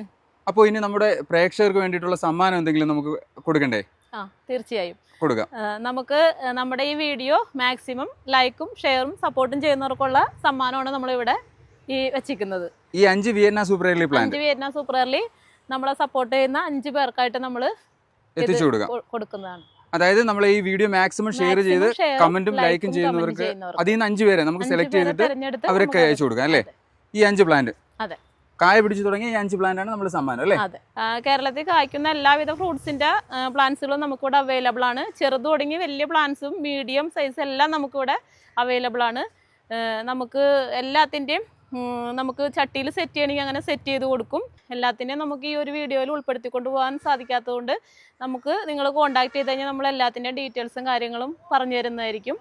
B: അപ്പോൾ ഇനി നമ്മുടെ പ്രേക്ഷകർക്ക് വേണ്ടിയിട്ടുള്ള സമ്മാനം എന്തെങ്കിലും നമുക്ക് കൊടുക്കണ്ടേ?
A: തീർച്ചയായും
B: കൊടുക്കാം.
A: നമുക്ക് നമ്മുടെ ഈ വീഡിയോ മാക്സിമം ലൈക്കും ഷെയറും സപ്പോർട്ടും ചെയ്യുന്നവർക്കുള്ള സമ്മാനമാണ് നമ്മളിവിടെ ഈ വെച്ചിരിക്കുന്നത്.
B: ഈ 5 Vietnam super early plant,
A: 5 Vietnam super early നമ്മളെ സപ്പോർട്ട് ചെയ്യുന്ന 5 പേർക്കായിട്ട് നമ്മൾ
B: എത്തിച്ചു
A: കൊടുക്കുന്നതാണ്.
B: അതായത് നമ്മൾ ഈ വീഡിയോ മാക്സിമം ഷെയർ ചെയ്ത് കമന്റും ലൈക്കും ചെയ്യുന്നവർക്ക് അതിൽ നിന്ന് 5 പേരെ നമുക്ക് സെലക്ട് ചെയ്തിട്ട് അവരൊക്കെ അയച്ചു കൊടുക്കാം അല്ലേ? ഈ 5 പ്ലാന്റ്
A: അതെ,
B: കായ പിടിച്ചു തുടങ്ങിയ ഈ 5 പ്ലാന്റ് ആണ് നമ്മുടെ സമ്മാനം അല്ലേ?
A: അതെ. കേരളത്തിൽ കായ്ക്കുന്ന എല്ലാവിധ ഫ്രൂട്ട്സിന്റെ പ്ലാന്റ്സുകളും നമുക്കിവിടെ അവൈലബിൾ ആണ്. ചെറുത് തുടങ്ങി വലിയ പ്ലാന്റ്സും മീഡിയം സൈസ് എല്ലാം നമുക്കിവിടെ അവൈലബിൾ ആണ്. നമുക്ക് എല്ലാത്തിൻ്റെയും നമുക്ക് ചട്ടിയിൽ സെറ്റ് ചെയ്യണമെങ്കിൽ അങ്ങനെ സെറ്റ് ചെയ്ത് കൊടുക്കും. എല്ലാത്തിനെയും നമുക്ക് ഈ ഒരു വീഡിയോയിൽ ഉൾപ്പെടുത്തിക്കൊണ്ട് പോകാൻ സാധിക്കാത്തതുകൊണ്ട് നമുക്ക് നിങ്ങൾ കോൺടാക്ട് ചെയ്ത് കഴിഞ്ഞാൽ നമ്മൾ എല്ലാത്തിൻ്റെയും ഡീറ്റെയിൽസും കാര്യങ്ങളും പറഞ്ഞു തരുന്നതായിരിക്കും.